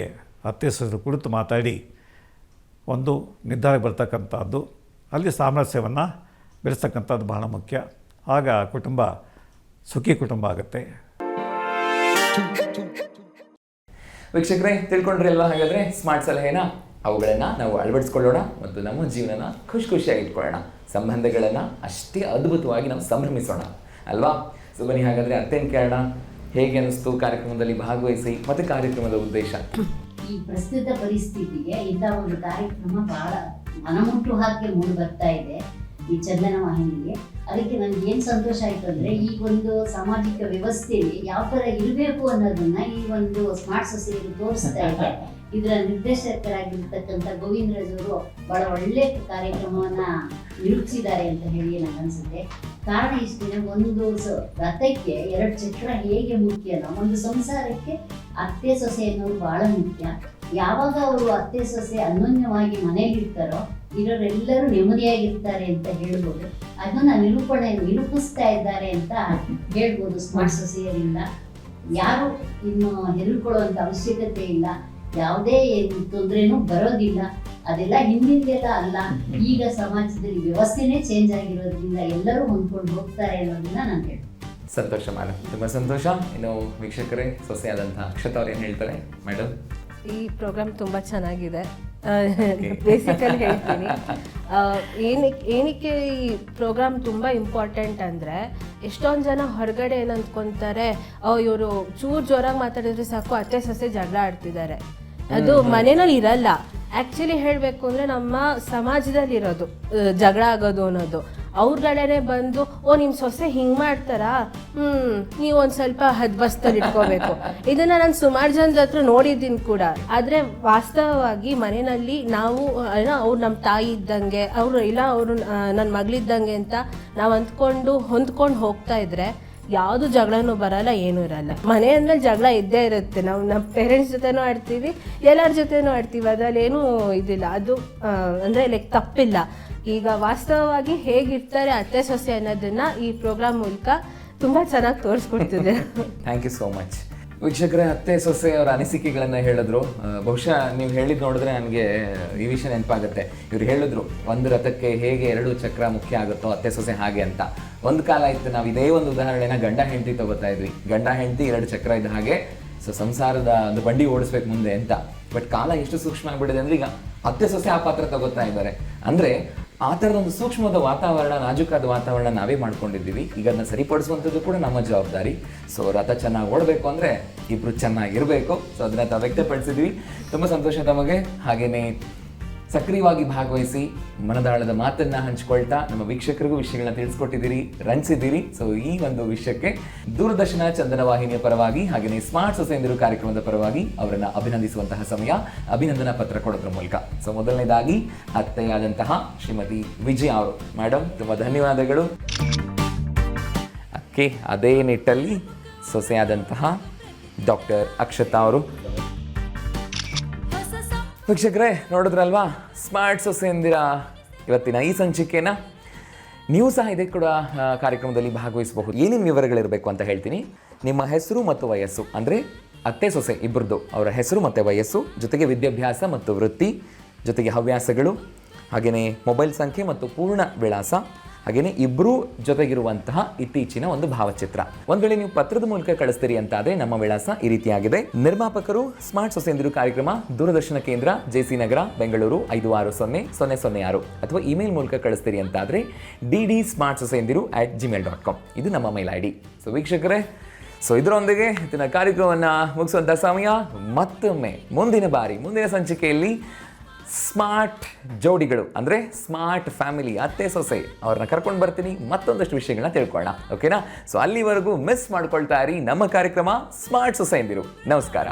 ಅತ್ತೆ ಸೊಸೆರು ಕುಳಿತು ಮಾತಾಡಿ ಒಂದು ನಿರ್ಧಾರಕ್ಕೆ ಬರ್ತಕ್ಕಂಥದ್ದು, ಅಲ್ಲಿ ಸಾಮರಸ್ಯವನ್ನು ಬೆಳೆಸ್ತಕ್ಕಂಥದ್ದು ಬಹಳ ಮುಖ್ಯ. ಆಗ ಕುಟುಂಬ ಸುಖಿ ಕುಟುಂಬ ಆಗುತ್ತೆ. ವೀಕ್ಷಕರೇ, ತಿಳ್ಕೊಂಡ್ರಿ ಅಲ್ವಾ? ಹಾಗಾದರೆ ಸ್ಮಾರ್ಟ್ ಸಲಹೆನ ಅವುಗಳನ್ನು ನಾವು ಅಳವಡಿಸ್ಕೊಳ್ಳೋಣ ಮತ್ತು ನಮ್ಮ ಜೀವನನ ಖುಷಿಯಾಗಿ ಇಟ್ಕೊಳ್ಳೋಣ, ಸಂಬಂಧಗಳನ್ನು ಅಷ್ಟೇ ಅದ್ಭುತವಾಗಿ ನಾವು ಸಂಭ್ರಮಿಸೋಣ ಅಲ್ವಾ? ಸೊ ಬನ್ನಿ ಹಾಗಾದರೆ ಅತ್ತೇನು ಕೇಳೋಣ, ಹೇಗೆ ಅನ್ನಿಸ್ತು ಕಾರ್ಯಕ್ರಮದಲ್ಲಿ ಭಾಗವಹಿಸಿ, ಮತ್ತು ಕಾರ್ಯಕ್ರಮದ ಉದ್ದೇಶ. ಈ ಪ್ರಸ್ತುತ ಪರಿಸ್ಥಿತಿಗೆ ಇಂಥ ಒಂದು ಕಾರ್ಯಕ್ರಮ ಬಹಳ ಮನಮುಟ್ಟು ಹಾಕಿ ಮೂಡಿ ಬರ್ತಾ ಇದೆ ಈ ಚಂದನ ವಾಹಿನಿಗೆ. ಅದಕ್ಕೆ ನನಗೆ ಏನು ಸಂತೋಷ ಆಯಿತು ಅಂದರೆ, ಈ ಒಂದು ಸಾಮಾಜಿಕ ವ್ಯವಸ್ಥೆಯಲ್ಲಿ ಯಾವ ಥರ ಇರಬೇಕು ಅನ್ನೋದನ್ನ ಈ ಒಂದು ಸ್ಮಾರ್ಟ್ ಸೊಸೈಟಿ ತೋರಿಸ್ತಾ ಇದೆ. ಇದರ ನಿರ್ದೇಶಕರಾಗಿರ್ತಕ್ಕಂಥ ಗೋವಿಂದರಾಜ್ ಅವರು ಬಹಳ ಒಳ್ಳೆ ಕಾರ್ಯಕ್ರಮವನ್ನ ನಿರೂಪಿಸಿದ್ದಾರೆ ಅಂತ ಹೇಳಿ ನನಗೆ ಅನ್ಸುತ್ತೆ. ಕಾರಣ ಇಷ್ಟೇ, ಒಂದು ರಥಕ್ಕೆ 2 ಚಕ್ರ ಹೇಗೆ ಮುಖ್ಯನೋ ಒಂದು ಸಂಸಾರಕ್ಕೆ ಅತ್ತೆ ಸೊಸೆ ಅನ್ನೋರು ಬಹಳ ಮುಖ್ಯ. ಯಾವಾಗ ಅವರು ಅತ್ತೆ ಸೊಸೆ ಅನ್ಯೋನ್ಯವಾಗಿ ಮನೆಯಲ್ಲಿರ್ತಾರೋ ಇರೋರೆಲ್ಲರೂ ನೆಮ್ಮದಿಯಾಗಿರ್ತಾರೆ ಅಂತ ಹೇಳ್ಬೋದು. ಅದನ್ನ ನಿರೂಪಿಸ್ತಾ ಇದ್ದಾರೆ ಅಂತ ಹೇಳ್ಬೋದು ಸ್ಮಾರ್ಟ್ ಸೊಸೆಯರಿಂದ. ಯಾರು ಇನ್ನು ಹೆದರ್ಕೊಳ್ಳುವಂತ ಅವಶ್ಯಕತೆ ಇಲ್ಲ, ಯಾವುದೇ ತೊಂದರೆನೂ ಬರೋದಿಲ್ಲ. ಅದೆಲ್ಲ ಹಿಂದಿಂದೆಲ್ಲ ಅಲ್ಲ, ಈಗ ಸಮಾಜದಲ್ಲಿ ವ್ಯವಸ್ಥೆನೇ ಚೇಂಜ್ ಆಗಿರೋದ್ರಿಂದ ಎಲ್ಲರೂ ಹೊಂದ್ಕೊಂಡು ಹೋಗ್ತಾರೆ ಅನ್ನೋದನ್ನ ನಾನು ಹೇಳ್ತೀನಿ. ಸಂತೋಷ ಮೇಡಮ್, ತುಂಬ ಸಂತೋಷ. ಇನ್ನು ವೀಕ್ಷಕರೇ, ಸೊಸೆಯಾದಂಥ ಅಕ್ಷತಾ ಅವ್ರು ಏನು ಹೇಳ್ತಾರೆ ಮೇಡಮ್? ಈ ಪ್ರೋಗ್ರಾಮ್ ತುಂಬ ಚೆನ್ನಾಗಿದೆ. ಬೇಸಿಕಲಿ ಹೇಳ್ತೀನಿ. ಏನಕ್ಕೆ ಈ ಪ್ರೋಗ್ರಾಮ್ ತುಂಬ ಇಂಪಾರ್ಟೆಂಟ್ ಅಂದರೆ, ಎಷ್ಟೊಂದು ಜನ ಹೊರಗಡೆ ಏನು ಅಂದ್ಕೊತಾರೆ, ಇವರು ಚೂರು ಜೋರಾಗಿ ಮಾತಾಡಿದ್ರೆ ಸಾಕು ಅತ್ತೆ ಸೊಸೆ ಜಗಳ ಆಡ್ತಿದ್ದಾರೆ. ಅದು ಮನೆಯಲ್ಲಿ ಇರಲ್ಲ. ಆ್ಯಕ್ಚುಲಿ ಹೇಳಬೇಕು ಅಂದರೆ ನಮ್ಮ ಸಮಾಜದಲ್ಲಿ ಇರೋದು ಜಗಳ ಆಗೋದು ಅನ್ನೋದು. ಅವ್ರಗಡೆನೆ ಬಂದು ನಿಮ್ಮ ಸೊಸೆ ಹಿಂಗೆ ಮಾಡ್ತಾರಾ, ನೀವು ಒಂದು ಸ್ವಲ್ಪ ಹದ್ಬಸ್ತಲ್ಲಿ ಇಟ್ಕೋಬೇಕು. ಇದನ್ನು ನಾನು ಸುಮಾರು ಜನದ ಹತ್ರ ನೋಡಿದ್ದೀನಿ ಕೂಡ. ಆದರೆ ವಾಸ್ತವವಾಗಿ ಮನೆಯಲ್ಲಿ ನಾವು ಏನೋ ಅವ್ರು ನಮ್ಮ ತಾಯಿ ಇದ್ದಂಗೆ, ಅವರು ಇಲ್ಲ ಅವರು ನನ್ನ ಮಗಳಿದ್ದಂಗೆ ಅಂತ ನಾವು ಹೊಂದ್ಕೊಂಡು ಹೋಗ್ತಾ ಇದ್ರೆ ಯಾವುದು ಜಗಳನೂ ಬರಲ್ಲ, ಏನೂ ಇರಲ್ಲ. ಮನೆ ಅಂದ್ಮೇಲೆ ಜಗಳ ಇದ್ದೇ ಇರುತ್ತೆ. ನಾವು ನಮ್ಮ ಪೇರೆಂಟ್ಸ್ ಜೊತೆನೂ ಆಡ್ತೀವಿ, ಎಲ್ಲರ ಜೊತೆನೂ ಆಡ್ತೀವಿ, ಅದರಲ್ಲಿ ಏನೂ ಇದಿಲ್ಲ. ಅದು ಅಂದರೆ ಲೈಕ್ ತಪ್ಪಿಲ್ಲ. ಈಗ ವಾಸ್ತವವಾಗಿ ಹೇಗಿರ್ತಾರೆ ಅತ್ತೆ ಸೊಸೆ ಅನ್ನೋದನ್ನ ಈ ಪ್ರೋಗ್ರಾಮ್ ಮೂಲಕ ತುಂಬ ಚೆನ್ನಾಗಿ ತೋರಿಸ್ಕೊಡ್ತಿದೆ. Thank you so much. ವೀಕ್ಷಕರೇ, ಅತ್ತೆ ಸೊಸೆ ಅವರ ಅನಿಸಿಕೆಗಳನ್ನು ಹೇಳಿದ್ರು. ಬಹುಶಃ ನೀವು ಹೇಳಿದ್ ನೋಡಿದ್ರೆ ನನಗೆ ಈ ವಿಷಯ ನೆನಪಾಗುತ್ತೆ. ಇವ್ರು ಹೇಳಿದ್ರು, ಒಂದು ರಥಕ್ಕೆ ಹೇಗೆ 2 ಚಕ್ರ ಮುಖ್ಯ ಆಗುತ್ತೋ ಅತ್ತೆ ಸೊಸೆ ಹಾಗೆ ಅಂತ. ಒಂದು ಕಾಲ ಇತ್ತು, ನಾವು ಇದೇ ಒಂದು ಉದಾಹರಣೆನ ಗಂಡ ಹೆಂಡತಿ ತಗೋತಾ ಇದ್ವಿ. ಗಂಡ ಹೆಂಡತಿ 2 ಚಕ್ರ ಇದ್ದ ಹಾಗೆ, ಸೊ ಸಂಸಾರದ ಒಂದು ಬಂಡಿ ಓಡಿಸ್ಬೇಕು ಮುಂದೆ ಅಂತ. ಬಟ್ ಕಾಲ ಎಷ್ಟು ಸೂಕ್ಷ್ಮ ಆಗಿಬಿಟ್ಟಿದೆ ಅಂದರೆ ಈಗ ಅತ್ತೆ ಸೊಸೆ ಆ ಪಾತ್ರ ತಗೋತಾ ಇದ್ದಾರೆ. ಅಂದರೆ ಆ ಥರದ ಒಂದು ಸೂಕ್ಷ್ಮದ ವಾತಾವರಣ, ನಾಜೂಕಾದ ವಾತಾವರಣ ನಾವೇ ಮಾಡ್ಕೊಂಡಿದ್ದೀವಿ. ಈಗ ಅದನ್ನ ಸರಿಪಡಿಸುವಂಥದ್ದು ಕೂಡ ನಮ್ಮ ಜವಾಬ್ದಾರಿ. ಸೊ ರಥ ಚೆನ್ನಾಗಿ ಓಡಬೇಕು ಅಂದರೆ ಇಬ್ಬರು ಚೆನ್ನಾಗಿರಬೇಕು. ಸೊ ಅದನ್ನ ತಾವು ವ್ಯಕ್ತಪಡಿಸಿದ್ವಿ. ತುಂಬ ಸಂತೋಷ ತಮಗೆ. ಹಾಗೆಯೇ ಸಕ್ರಿಯವಾಗಿ ಭಾಗವಹಿಸಿ ಮನದಾಳದ ಮಾತನ್ನ ಹಂಚ್ಕೊಳ್ತಾ ನಮ್ಮ ವೀಕ್ಷಕರಿಗೂ ವಿಷಯಗಳನ್ನ ತಿಳಿಸ್ಕೊಟ್ಟಿದ್ದೀರಿ, ರಂಜಿಸಿದ್ದೀರಿ. ಸೊ ಈ ಒಂದು ವಿಷಯಕ್ಕೆ ದೂರದರ್ಶನ ಚಂದನ ವಾಹಿನಿಯ ಪರವಾಗಿ ಹಾಗೆಯೇ ಸ್ಮಾರ್ಟ್ ಸೊಸೆಯಂದಿರು ಕಾರ್ಯಕ್ರಮದ ಪರವಾಗಿ ಅವರನ್ನು ಅಭಿನಂದಿಸುವಂತಹ ಸಮಯ, ಅಭಿನಂದನಾ ಪತ್ರ ಕೊಡೋದ್ರ ಮೂಲಕ. ಸೊ ಮೊದಲನೇದಾಗಿ ಅತ್ತೆಯಾದಂತಹ ಶ್ರೀಮತಿ ವಿಜಯ ಅವರು, ಮೇಡಮ್ ತುಂಬ ಧನ್ಯವಾದಗಳು. ಅದೇ ನಿಟ್ಟಲ್ಲಿ ಸೊಸೆಯಾದಂತಹ ಡಾಕ್ಟರ್ ಅಕ್ಷತಾ ಅವರು. ವೀಕ್ಷಕರೇ, ನೋಡಿದ್ರಲ್ವಾ ಸ್ಮಾರ್ಟ್ ಸೊಸೆಯಂದಿರ ಇವತ್ತಿನ ಈ ಸಂಚಿಕೆನ. ನೀವು ಸಹ ಇದೇ ಕೂಡ ಕಾರ್ಯಕ್ರಮದಲ್ಲಿ ಭಾಗವಹಿಸಬಹುದು. ಏನೇನು ವಿವರಗಳಿರಬೇಕು ಅಂತ ಹೇಳ್ತೀನಿ. ನಿಮ್ಮ ಹೆಸರು ಮತ್ತು ವಯಸ್ಸು, ಅಂದರೆ ಅತ್ತೆ ಸೊಸೆ ಇಬ್ಬರದ್ದು ಅವರ ಹೆಸರು ಮತ್ತು ವಯಸ್ಸು, ಜೊತೆಗೆ ವಿದ್ಯಾಭ್ಯಾಸ ಮತ್ತು ವೃತ್ತಿ, ಜೊತೆಗೆ ಹವ್ಯಾಸಗಳು, ಹಾಗೆಯೇ ಮೊಬೈಲ್ ಸಂಖ್ಯೆ ಮತ್ತು ಪೂರ್ಣ ವಿಳಾಸ, ಹಾಗೆಯೇ ಇಬ್ಬರೂ ಜೊತೆಗಿರುವಂತಹ ಇತ್ತೀಚಿನ ಒಂದು ಭಾವಚಿತ್ರ. ಒಂದು ವೇಳೆ ನೀವು ಪತ್ರದ ಮೂಲಕ ಕಳಿಸ್ತೀರಿ ಅಂತ ಆದರೆ ನಮ್ಮ ವಿಳಾಸ ಈ ರೀತಿಯಾಗಿದೆ. ನಿರ್ಮಾಪಕರು ಸ್ಮಾರ್ಟ್ ಸೊಸೆಯಂದಿರು ಕಾರ್ಯಕ್ರಮ, ದೂರದರ್ಶನ ಕೇಂದ್ರ, JC ನಗರ, ಬೆಂಗಳೂರು 560006, ಅಥವಾ ಇಮೇಲ್ ಮೂಲಕ ಕಳಿಸ್ತೀರಿ ಅಂತ ಆದರೆ dd.smartsosayindiru@gmail.com ಇದು ನಮ್ಮ ಮೇಲ್ ID. ಸೊ ವೀಕ್ಷಕರೇ, ಸೊ ಇದರೊಂದಿಗೆ ಇದನ್ನ ಕಾರ್ಯಕ್ರಮವನ್ನು ಮುಗಿಸುವಂಥ ಸಮಯ. ಮತ್ತೊಮ್ಮೆ ಮುಂದಿನ ಬಾರಿ ಮುಂದಿನ ಸಂಚಿಕೆಯಲ್ಲಿ ಸ್ಮಾರ್ಟ್ ಜೋಡಿಗಳು ಅಂದರೆ ಸ್ಮಾರ್ಟ್ ಫ್ಯಾಮಿಲಿ ಅತ್ತೆ ಸೊಸೆ ಅವ್ರನ್ನ ಕರ್ಕೊಂಡು ಬರ್ತೀನಿ. ಮತ್ತೊಂದಷ್ಟು ವಿಷಯಗಳನ್ನ ತಿಳ್ಕೊಳ್ಳೋಣ, ಓಕೆನಾ? ಸೊ ಅಲ್ಲಿವರೆಗೂ ಮಿಸ್ ಮಾಡ್ಕೊಳ್ತಾ ಇರಿ ನಮ್ಮ ಕಾರ್ಯಕ್ರಮ ಸ್ಮಾರ್ಟ್ ಸೊಸೆಯಂದಿರು. ನಮಸ್ಕಾರ.